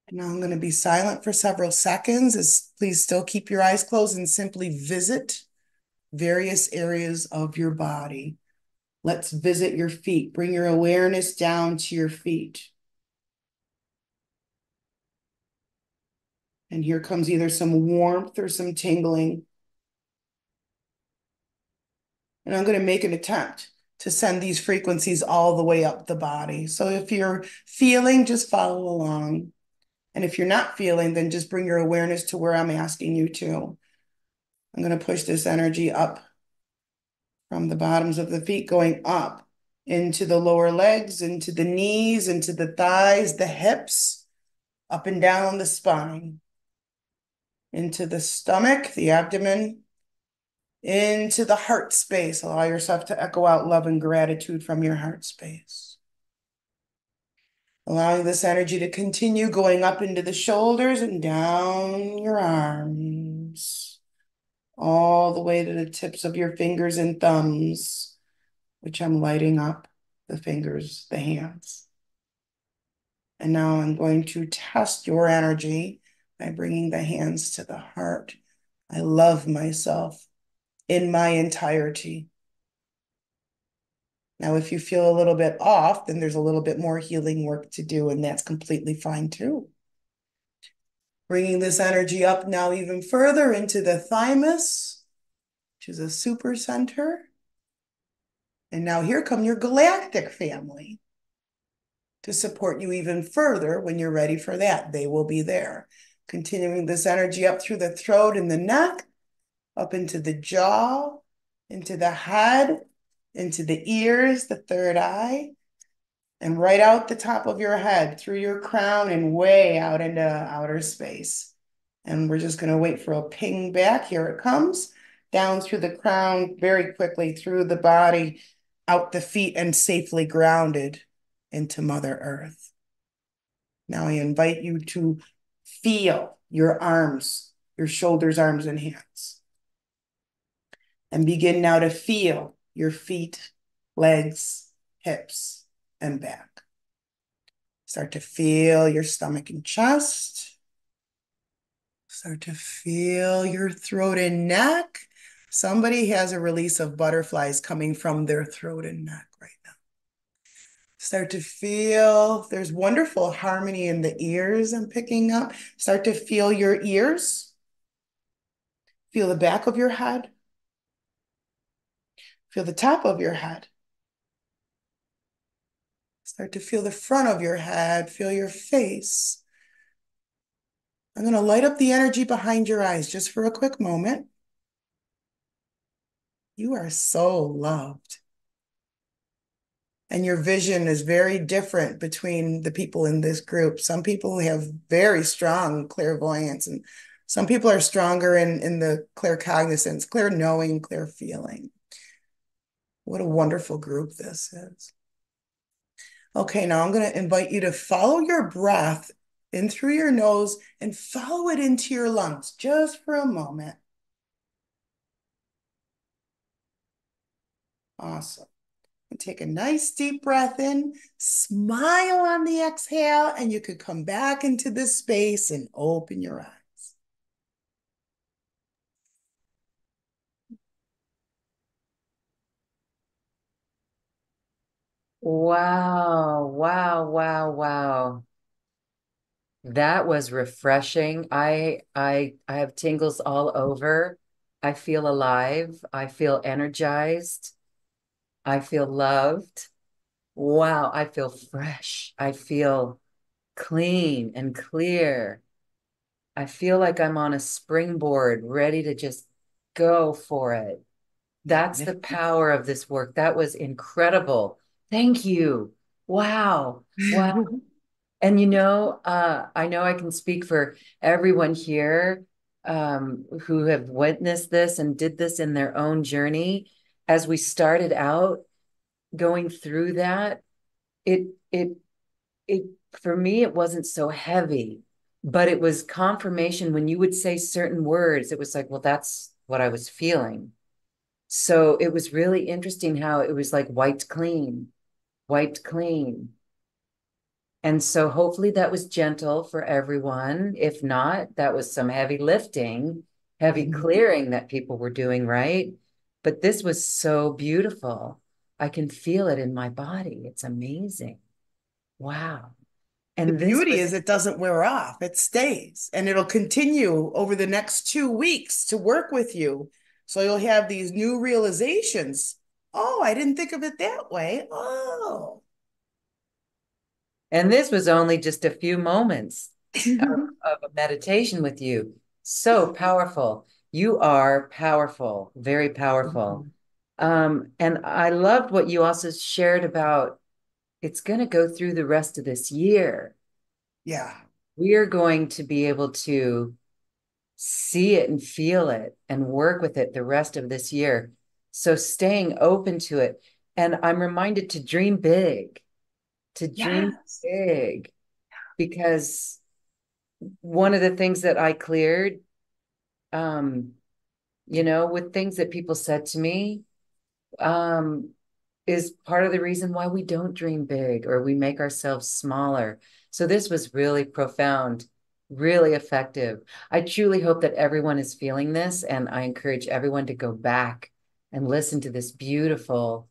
And now I'm going to be silent for several seconds. Please still keep your eyes closed and simply visit various areas of your body. Let's visit your feet. Bring your awareness down to your feet. And here comes either some warmth or some tingling. And I'm going to make an attempt to send these frequencies all the way up the body. So if you're feeling, just follow along. And if you're not feeling, then just bring your awareness to where I'm asking you to. I'm going to push this energy up from the bottoms of the feet, going up into the lower legs, into the knees, into the thighs, the hips, up and down the spine, into the stomach, the abdomen, into the heart space. Allow yourself to echo out love and gratitude from your heart space. Allowing this energy to continue going up into the shoulders and down your arms, all the way to the tips of your fingers and thumbs, which I'm lighting up, the fingers, the hands. And now I'm going to test your energy by bringing the hands to the heart. I love myself in my entirety. Now, if you feel a little bit off, then there's a little bit more healing work to do, and that's completely fine too. Bringing this energy up now even further into the thymus, which is a super center. And now here come your galactic family to support you even further when you're ready for that. They will be there. Continuing this energy up through the throat and the neck, up into the jaw, into the head, into the ears, the third eye, and right out the top of your head, through your crown and way out into outer space. And we're just going to wait for a ping back. Here it comes, down through the crown, very quickly through the body, out the feet and safely grounded into Mother Earth. Now I invite you to feel your arms, your shoulders, arms, and hands. And begin now to feel your feet, legs, hips, and back. Start to feel your stomach and chest. Start to feel your throat and neck. Somebody has a release of butterflies coming from their throat and neck right now. Start to feel there's wonderful harmony in the ears I'm picking up. Start to feel your ears. Feel the back of your head. Feel the top of your head. Start to feel the front of your head. Feel your face. I'm going to light up the energy behind your eyes just for a quick moment. You are so loved. And your vision is very different between the people in this group. Some people have very strong clairvoyance, and some people are stronger in the claircognizance, clear knowing, clear feeling. What a wonderful group this is. Okay, now I'm going to invite you to follow your breath in through your nose and follow it into your lungs just for a moment. Awesome. And take a nice deep breath in, smile on the exhale, and you could come back into this space and open your eyes. Wow, wow, wow, wow. That was refreshing. I have tingles all over. I feel alive. I feel energized. I feel loved. Wow, I feel fresh. I feel clean and clear. I feel like I'm on a springboard, ready to just go for it. That's the power of this work. That was incredible. Thank you. Wow. Wow. And I know I can speak for everyone here who have witnessed this and did this in their own journey. As we started out going through that, it it it for me it wasn't so heavy, but it was confirmation when you would say certain words. It was like, well, that's what I was feeling. So it was really interesting how it was like wiped clean. And so hopefully that was gentle for everyone. If not, that was some heavy lifting, heavy clearing that people were doing, right? But this was so beautiful. I can feel it in my body. It's amazing. Wow. The And this beauty was, is it doesn't wear off, it stays, and it'll continue over the next 2 weeks to work with you. So you'll have these new realizations. Oh, I didn't think of it that way. Oh. and this was only just a few moments of a meditation with you. So powerful. You are powerful, very powerful. And I loved what you also shared about it's going to go through the rest of this year. Yeah. We are going to be able to see it and feel it and work with it the rest of this year. So staying open to it. And I'm reminded to dream Yes. big, because one of the things that I cleared, um, with things that people said to me, um, is part of the reason why we don't dream big or we make ourselves smaller. So this was really profound, really effective. I truly hope that everyone is feeling this, and I encourage everyone to go back and listen to this beautiful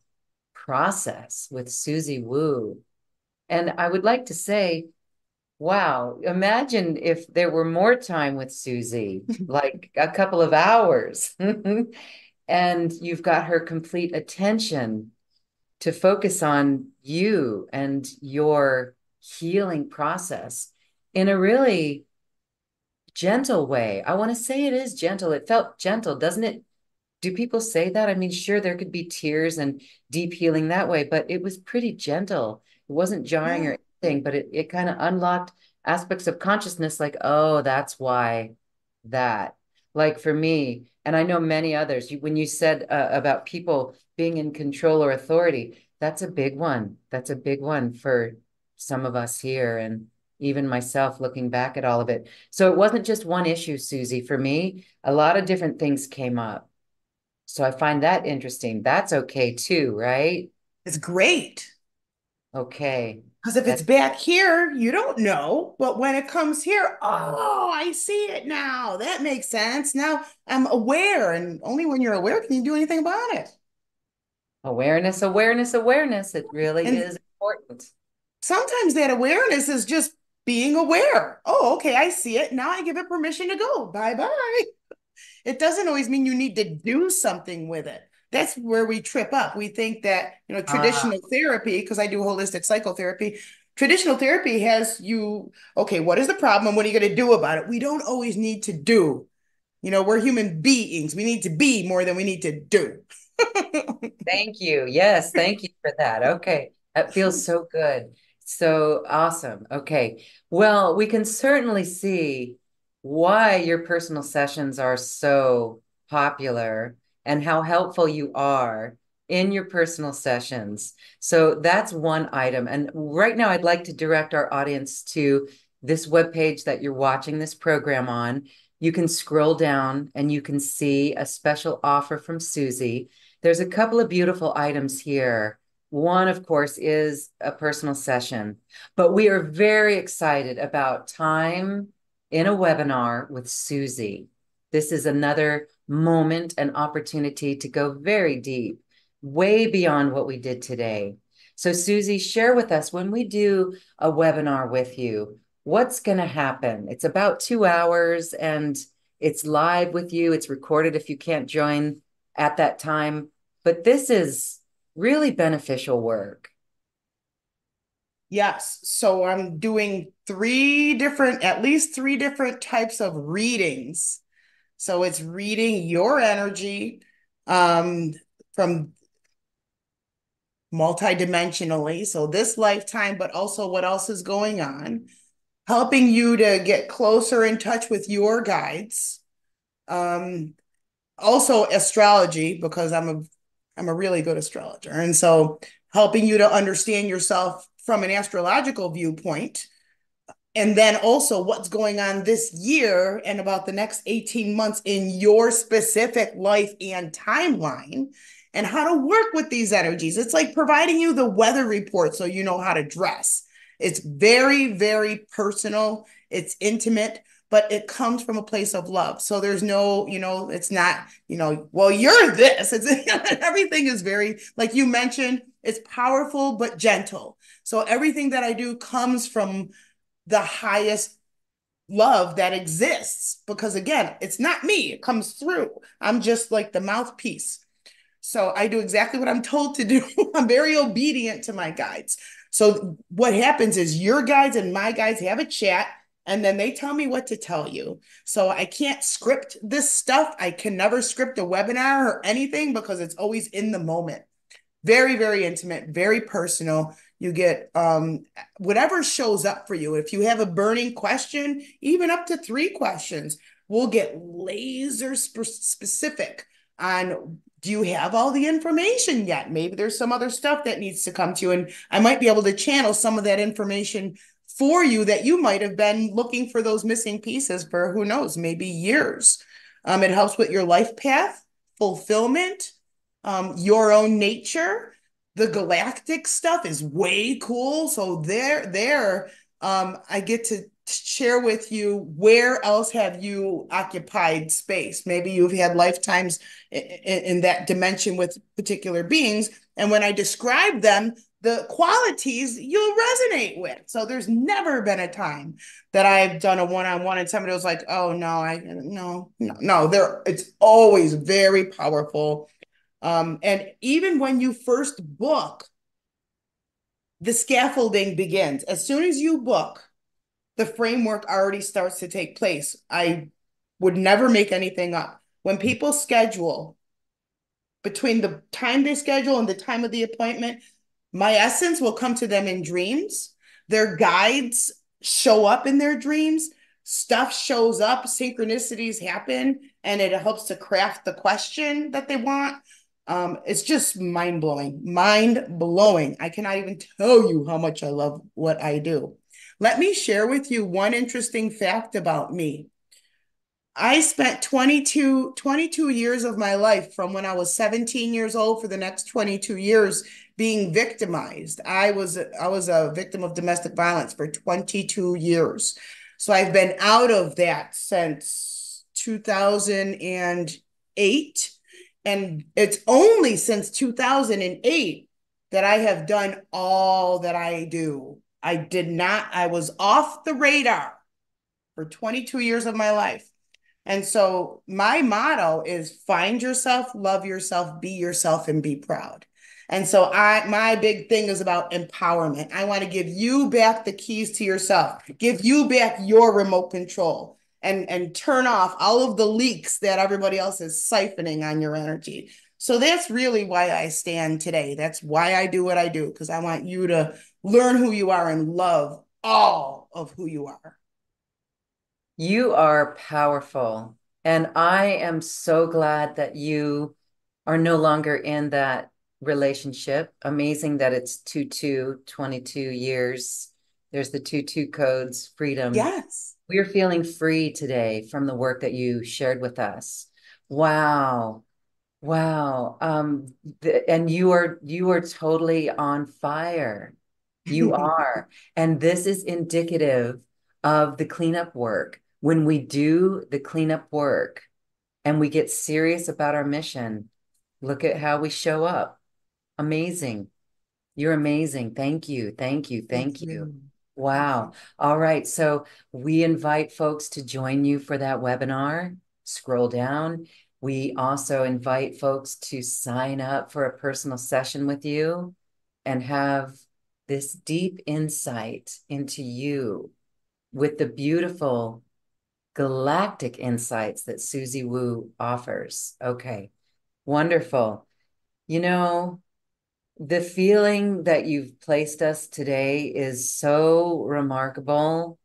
process with Suzy Wu. And I would like to say, wow, imagine if there were more time with Suzy, like a couple of hours, and you've got her complete attention to focus on you and your healing process in a really gentle way. I want to say it is gentle. It felt gentle, doesn't it? Do people say that? I mean, sure, there could be tears and deep healing that way, but it was pretty gentle. It wasn't jarring Yeah. or anything, but it kind of unlocked aspects of consciousness like, oh, that's why that. like for me, and I know many others, when you said about people being in control or authority, that's a big one. That's a big one for some of us here, and even myself looking back at all of it. So it wasn't just one issue, Suzy. For me, a lot of different things came up. So I find that interesting. That's okay too, right? It's great. Okay. Because if it's That, back here, you don't know. But when it comes here, oh, I see it now. That makes sense. Now I'm aware. And only when you're aware can you do anything about it. awareness, awareness, awareness. It really And is important. sometimes that awareness is just being aware. Oh, okay, I see it. Now I give it permission to go. Bye bye. It doesn't always mean you need to do something with it. That's where we trip up. We think that, Ah, traditional therapy, because I do holistic psychotherapy, traditional therapy has you, okay, what is the problem? What are you going to do about it? We don't always need to do. We're human beings. We need to be more than we need to do. thank you. Yes, thank you for that. Okay. That feels so good. So awesome. Okay. Well, we can certainly see why your personal sessions are so popular and how helpful you are in your personal sessions. So that's one item. And right now, I'd like to direct our audience to this webpage that you're watching this program on. You can scroll down and you can see a special offer from Suzy. There's a couple of beautiful items here. One, of course, is a personal session, but we are very excited about time in a webinar with Suzy. This is another moment and opportunity to go very deep, way beyond what we did today. So, Suzy, share with us when we do a webinar with you, what's going to happen? It's about 2 hours and it's live with you. It's recorded if you can't join at that time. But this is really beneficial work. Yes. So I'm doing at least three different types of readings. So it's reading your energy um, from multidimensionally. So this lifetime, but also what else is going on, helping you to get closer in touch with your guides. Um, Also astrology, because I'm a really good astrologer. And so helping you to understand yourself from an astrological viewpoint, and then also what's going on this year and about the next 18 months in your specific life and timeline, and how to work with these energies. It's like providing you the weather report so you know how to dress. It's very, very personal, it's intimate, but it comes from a place of love. So there's no, it's not, well, you're this. It's everything is very, like you mentioned, it's powerful but gentle. So everything that I do comes from the highest love that exists, because again, it's not me, it comes through. I'm just like the mouthpiece. So I do exactly what I'm told to do. I'm very obedient to my guides. So what happens is your guides and my guides have a chat, and then they tell me what to tell you. So I can't script this stuff. I can never script a webinar or anything because it's always in the moment. Very, very intimate, very personal. You get whatever shows up for you. If you have a burning question, even up to 3 questions, we'll get laser specific on, do you have all the information yet? Maybe there's some other stuff that needs to come to you, and I might be able to channel some of that information for you that you might have been looking for those missing pieces for, who knows, maybe years. It helps with your life path, fulfillment, your own nature. The galactic stuff is way cool. So I get to share with you, where else have you occupied space? Maybe you've had lifetimes in that dimension with particular beings. And when I describe them, the qualities you'll resonate with. So there's never been a time that I've done a one-on-one and somebody was like, "Oh no, no." It's always very powerful. And even when you first book, the scaffolding begins. As soon as you book, the framework already starts to take place. I would never make anything up. When people schedule, between the time they schedule and the time of the appointment, my essence will come to them in dreams. Their guides show up in their dreams. Stuff shows up, synchronicities happen, and it helps to craft the question that they want. It's just mind blowing, mind blowing. I cannot even tell you how much I love what I do. Let me share with you one interesting fact about me. I spent 22 years of my life from when I was 17 years old for the next 22 years being victimized. I was a victim of domestic violence for 22 years. So I've been out of that since 2008. And it's only since 2008 that I have done all that I do. I was off the radar for 22 years of my life. And so my motto is find yourself, love yourself, be yourself, and be proud. And so my big thing is about empowerment. I want to give you back the keys to yourself, give you back your remote control, and turn off all of the leaks that everybody else is siphoning on your energy. So that's really why I stand today. That's why I do what I do, because I want you to learn who you are and love all of who you are. You are powerful. And I am so glad that you are no longer in that relationship. Amazing that it's 22 years. There's the 22 codes, freedom. Yes. We're feeling free today from the work that you shared with us. Wow. Wow. And you are totally on fire. You are. And this is indicative of the cleanup work. When we do the cleanup work and we get serious about our mission, look at how we show up. Amazing. You're amazing. Thank you. Thank you. Thank Thank you. you. Thank you. Wow. All right. So we invite folks to join you for that webinar. Scroll down. We also invite folks to sign up for a personal session with you and have this deep insight into you with the beautiful galactic insights that Suzy Wu offers. Okay. Wonderful. You know, the feeling that you've placed us today is so remarkable.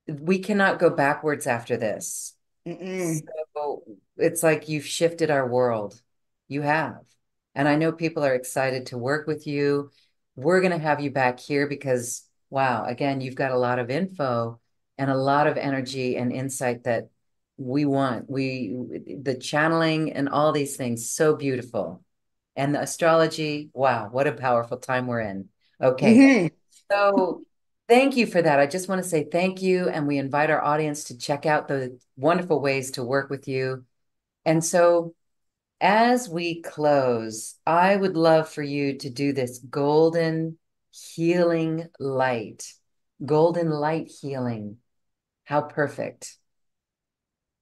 We cannot go backwards after this. Mm-mm. So it's like you've shifted our world. You have. And I know people are excited to work with you. We're going to have you back here because, wow, again, you've got a lot of info and a lot of energy and insight that we want. The channeling and all these things, so beautiful. And the astrology, wow, what a powerful time we're in. Okay. Mhm. So thank you for that. I just want to say thank you. And we invite our audience to check out the wonderful ways to work with you. And so as we close, I would love for you to do this golden healing light, golden light healing. How perfect.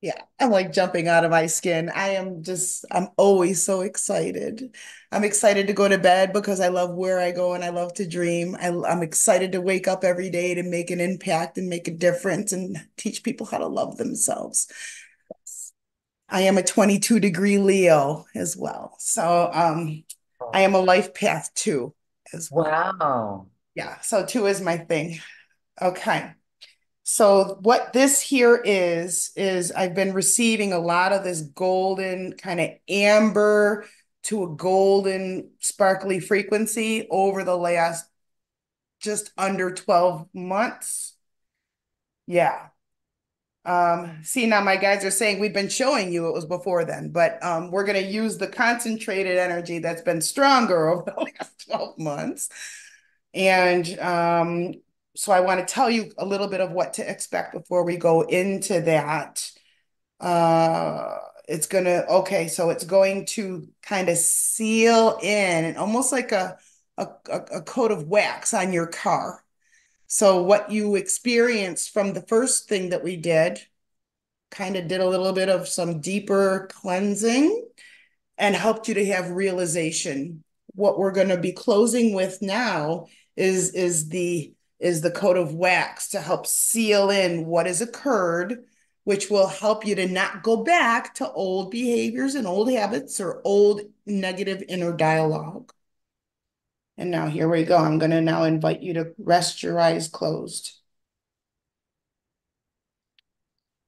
Yeah, I'm like jumping out of my skin. I'm always so excited. I'm excited to go to bed because I love where I go and I love to dream. I'm excited to wake up every day to make an impact and make a difference and teach people how to love themselves. I am a 22-degree Leo as well. So I am a life path two as well. Wow. Yeah, so two is my thing. Okay. So what this here is I've been receiving a lot of this golden kind of amber to a golden sparkly frequency over the last just under 12 months. Yeah. See, now my guys are saying we've been showing you it was before then, but we're going to use the concentrated energy that's been stronger over the last 12 months. And so I want to tell you a little bit of what to expect before we go into that. Uh, so it's going to kind of seal in and almost like a coat of wax on your car. So what you experienced from the first thing that we did, kind of did a little bit of some deeper cleansing and helped you to have realization. What we're going to be closing with now is the coat of wax to help seal in what has occurred, which will help you to not go back to old behaviors and old habits or old negative inner dialogue. And now here we go. I'm going to now invite you to rest your eyes closed.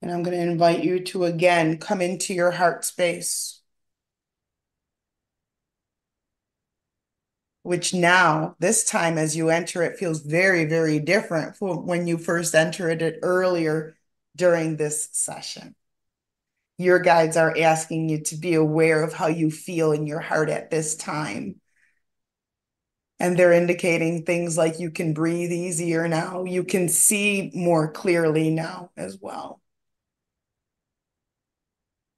And I'm going to invite you to again come into your heart space, which now, this time as you enter it, feels very, very different from when you first entered it earlier during this session. Your guides are asking you to be aware of how you feel in your heart at this time. And they're indicating things like you can breathe easier now, you can see more clearly now as well.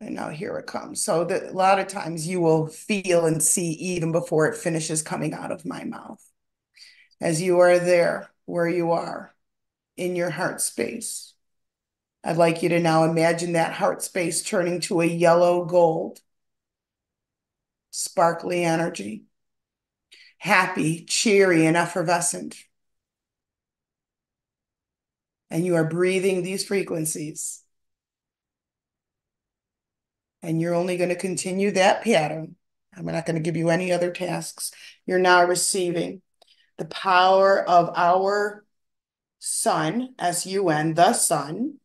And now here it comes. So that a lot of times you will feel and see even before it finishes coming out of my mouth. As you are there, where you are in your heart space, I'd like you to now imagine that heart space turning to a yellow gold, sparkly energy, happy, cheery, and effervescent. And you are breathing these frequencies. And you're only going to continue that pattern. I'm not going to give you any other tasks. You're now receiving the power of our sun, S-U-N, the sun,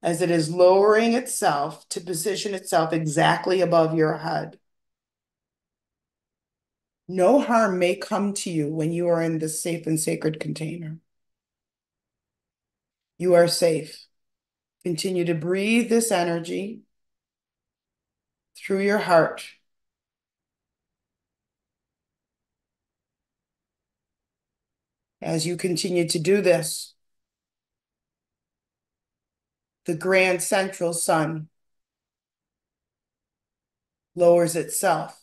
as it is lowering itself to position itself exactly above your head. No harm may come to you when you are in this safe and sacred container. You are safe. Continue to breathe this energy through your heart. As you continue to do this, the grand central sun lowers itself,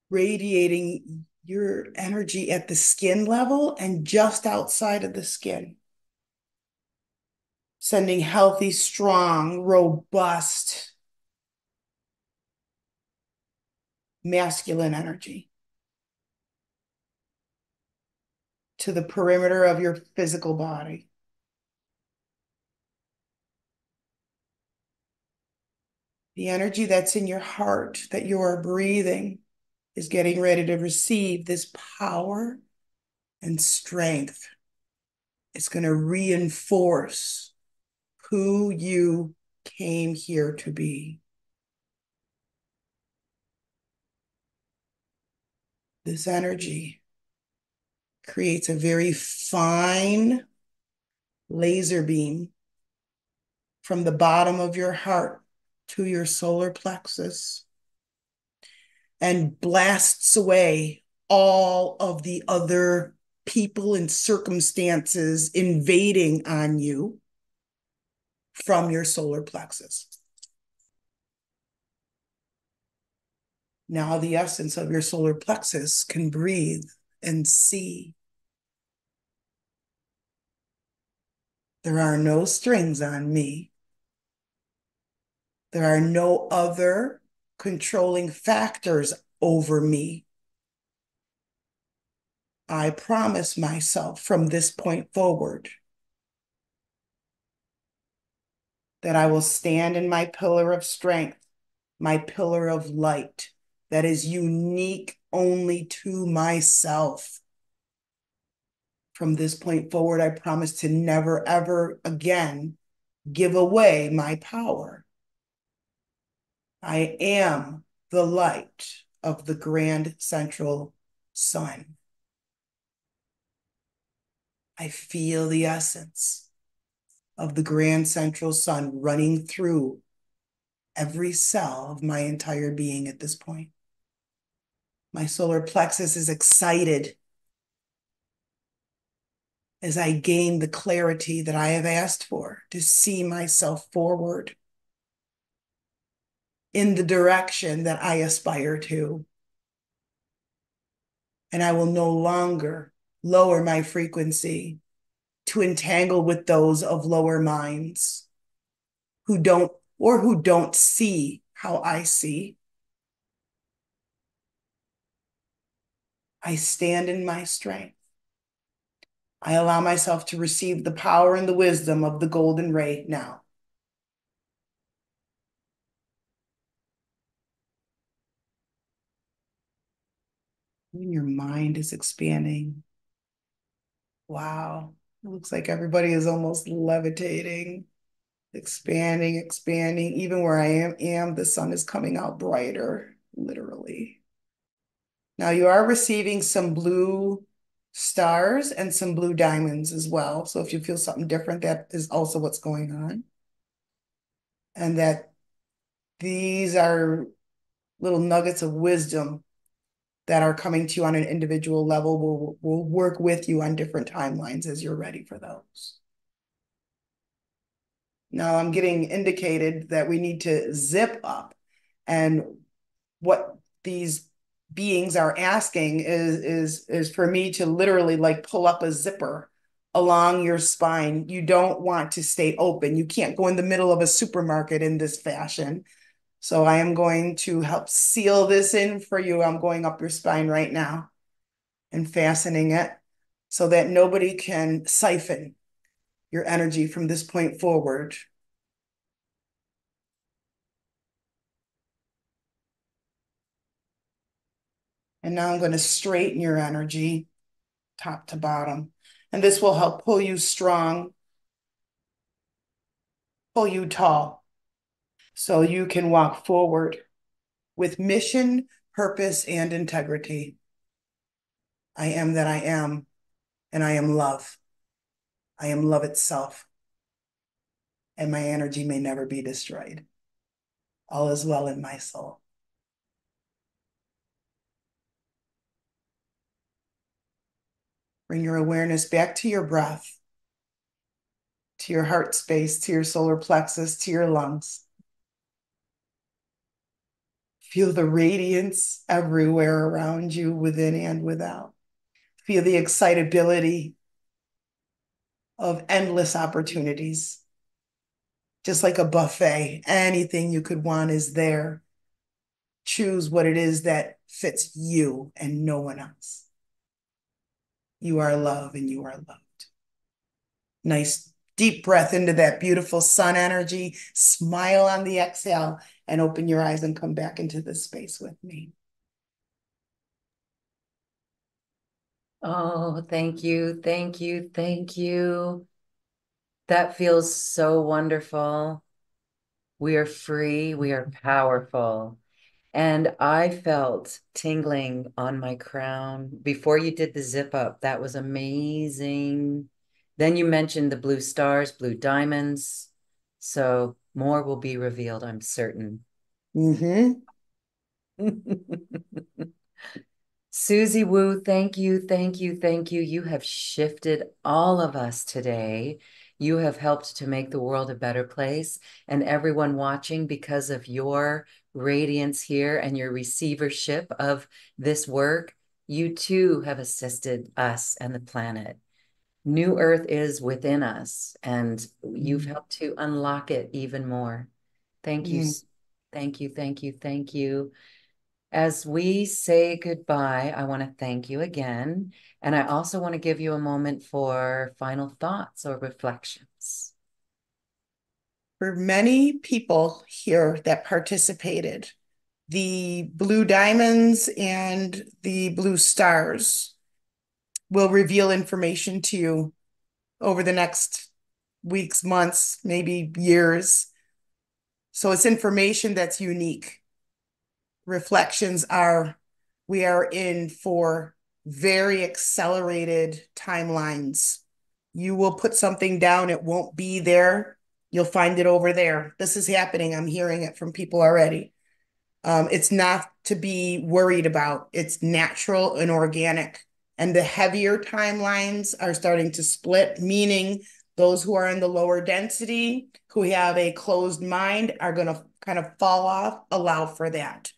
radiating your energy at the skin level and just outside of the skin, sending healthy, strong, robust, masculine energy to the perimeter of your physical body. The energy that's in your heart that you are breathing is getting ready to receive this power and strength. It's going to reinforce who you came here to be. This energy creates a very fine laser beam from the bottom of your heart to your solar plexus and blasts away all of the other people and circumstances invading on you from your solar plexus. Now the essence of your solar plexus can breathe and see. There are no strings on me. There are no other controlling factors over me. I promise myself from this point forward that I will stand in my pillar of strength, my pillar of light that is unique only to myself. From this point forward, I promise to never, ever again give away my power. I am the light of the grand central sun. I feel the essence of the grand central sun running through every cell of my entire being at this point. My solar plexus is excited as I gain the clarity that I have asked for to see myself forward in the direction that I aspire to. And I will no longer lower my frequency to entangle with those of lower minds who don't see how I see. I stand in my strength. I allow myself to receive the power and the wisdom of the golden ray now. When your mind is expanding, Wow. It looks like everybody is almost levitating, expanding, expanding. Even where I am, the sun is coming out brighter, literally. Now you are receiving some blue stars and some blue diamonds as well. So if you feel something different, that is also what's going on. And that these are little nuggets of wisdom that are coming to you on an individual level. Will work with you on different timelines as you're ready for those. Now I'm getting indicated that we need to zip up. And what these beings are asking is for me to literally like pull up a zipper along your spine. You don't want to stay open. You can't go in the middle of a supermarket in this fashion. So I am going to help seal this in for you. I'm going up your spine right now and fastening it so that nobody can siphon your energy from this point forward. And now I'm going to straighten your energy top to bottom. And this will help pull you strong, pull you tall, so you can walk forward with mission, purpose, and integrity. I am that I am, and I am love. I am love itself, and my energy may never be destroyed. All is well in my soul. Bring your awareness back to your breath, to your heart space, to your solar plexus, to your lungs. Feel the radiance everywhere around you, within and without. Feel the excitability of endless opportunities. Just like a buffet, anything you could want is there. Choose what it is that fits you and no one else. You are love and you are loved. Nice deep breath into that beautiful sun energy. Smile on the exhale and open your eyes and come back into this space with me. Oh, thank you, thank you, thank you. That feels so wonderful. We are free, we are powerful. And I felt tingling on my crown before you did the zip up. That was amazing. Then you mentioned the blue stars, blue diamonds. So more will be revealed, I'm certain. Mm-hmm. Suzy Woo, thank you, thank you, thank you. You have shifted all of us today. You have helped to make the world a better place, and everyone watching, because of your radiance here and your receivership of this work, you too have assisted us and the planet. New Earth is within us, and you've helped to unlock it even more. Thank you. Mm-hmm. Thank you, thank you, thank you. As we say goodbye, I want to thank you again. And I also want to give you a moment for final thoughts or reflections. For many people here that participated, the blue diamonds and the blue stars will reveal information to you over the next weeks, months, maybe years. So it's information that's unique. Reflections are, we are in for very accelerated timelines. You will put something down, it won't be there. You'll find it over there. This is happening. I'm hearing it from people already. It's not to be worried about. It's natural and organic. And the heavier timelines are starting to split, meaning those who are in the lower density, who have a closed mind, are going to kind of fall off. Allow for that.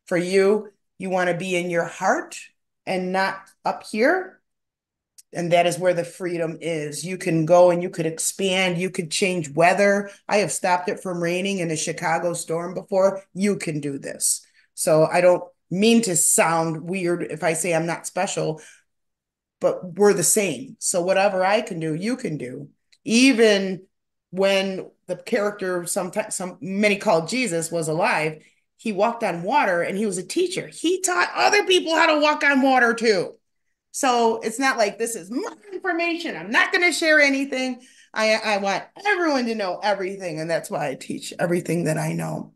For you, you want to be in your heart and not up here. And that is where the freedom is. You can go and you could expand. You could change weather. I have stopped it from raining in a Chicago storm before. You can do this. So I don't mean to sound weird if I say I'm not special, but we're the same. So whatever I can do, you can do. Even when the character, sometimes many called Jesus, was alive, he walked on water and he was a teacher. He taught other people how to walk on water too. So it's not like this is my information. I'm not going to share anything. I want everyone to know everything. And that's why I teach everything that I know.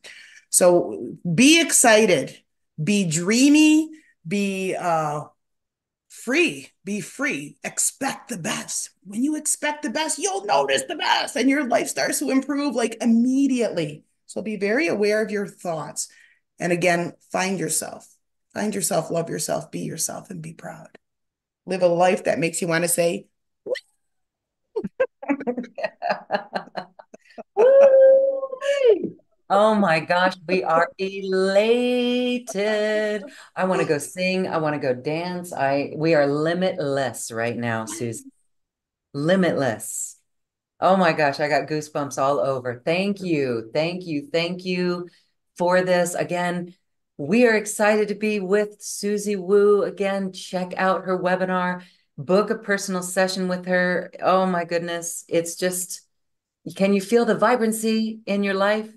So be excited, be dreamy, be free, be free, expect the best. When you expect the best, you'll notice the best and your life starts to improve like immediately. So be very aware of your thoughts. And again, find yourself, love yourself, be yourself, and be proud. Live a life that makes you want to say, Woo! Oh my gosh, we are elated. I want to go sing. I want to go dance. We are limitless right now, Susie. Limitless. Oh my gosh, I got goosebumps all over. Thank you. Thank you. Thank you for this. Again, we are excited to be with Suzy Wu. Again, check out her webinar, book a personal session with her. Oh my goodness. It's just, can you feel the vibrancy in your life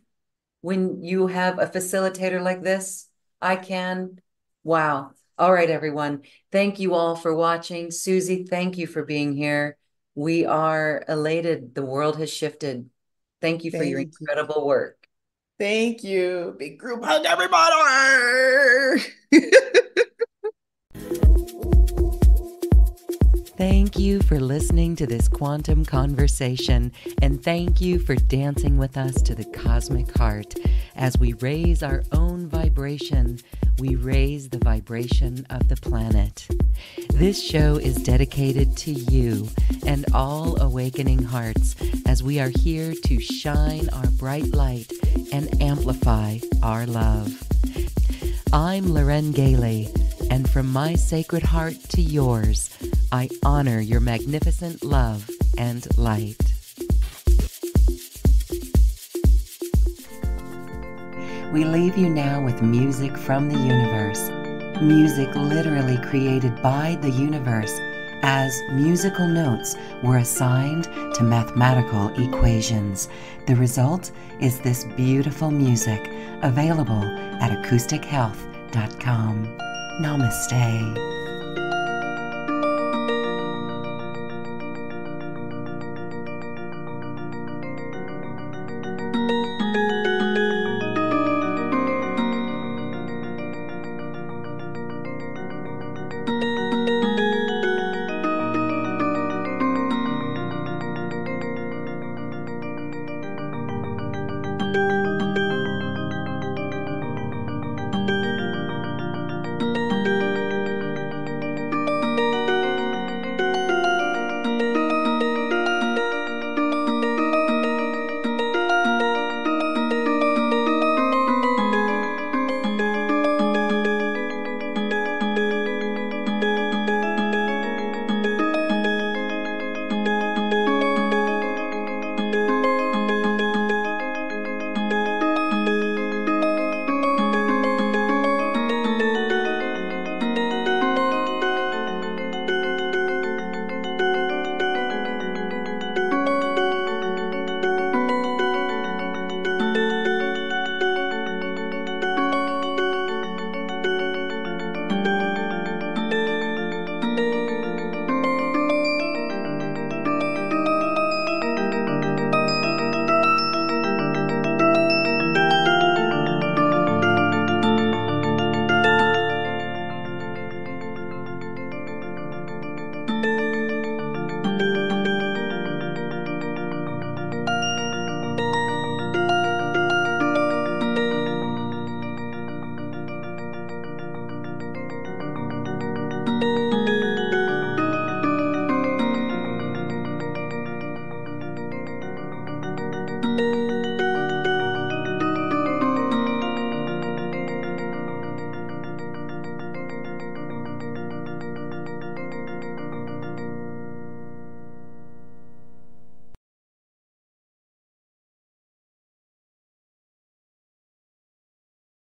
when you have a facilitator like this? I can. Wow. All right, everyone. Thank you all for watching. Suzy, thank you for being here. We are elated. The world has shifted. Thank you for your thank you. incredible work. Thank you. Big group hug, everybody. Thank you for listening to this quantum conversation, and thank you for dancing with us to the cosmic heart. As we raise our own vibration, we raise the vibration of the planet. This show is dedicated to you and all awakening hearts as we are here to shine our bright light and amplify our love. I'm Loren Gailey, and from my sacred heart to yours, I honor your magnificent love and light. We leave you now with music from the universe. Music literally created by the universe as musical notes were assigned to mathematical equations. The result is this beautiful music available at acoustichealth.com. Namaste.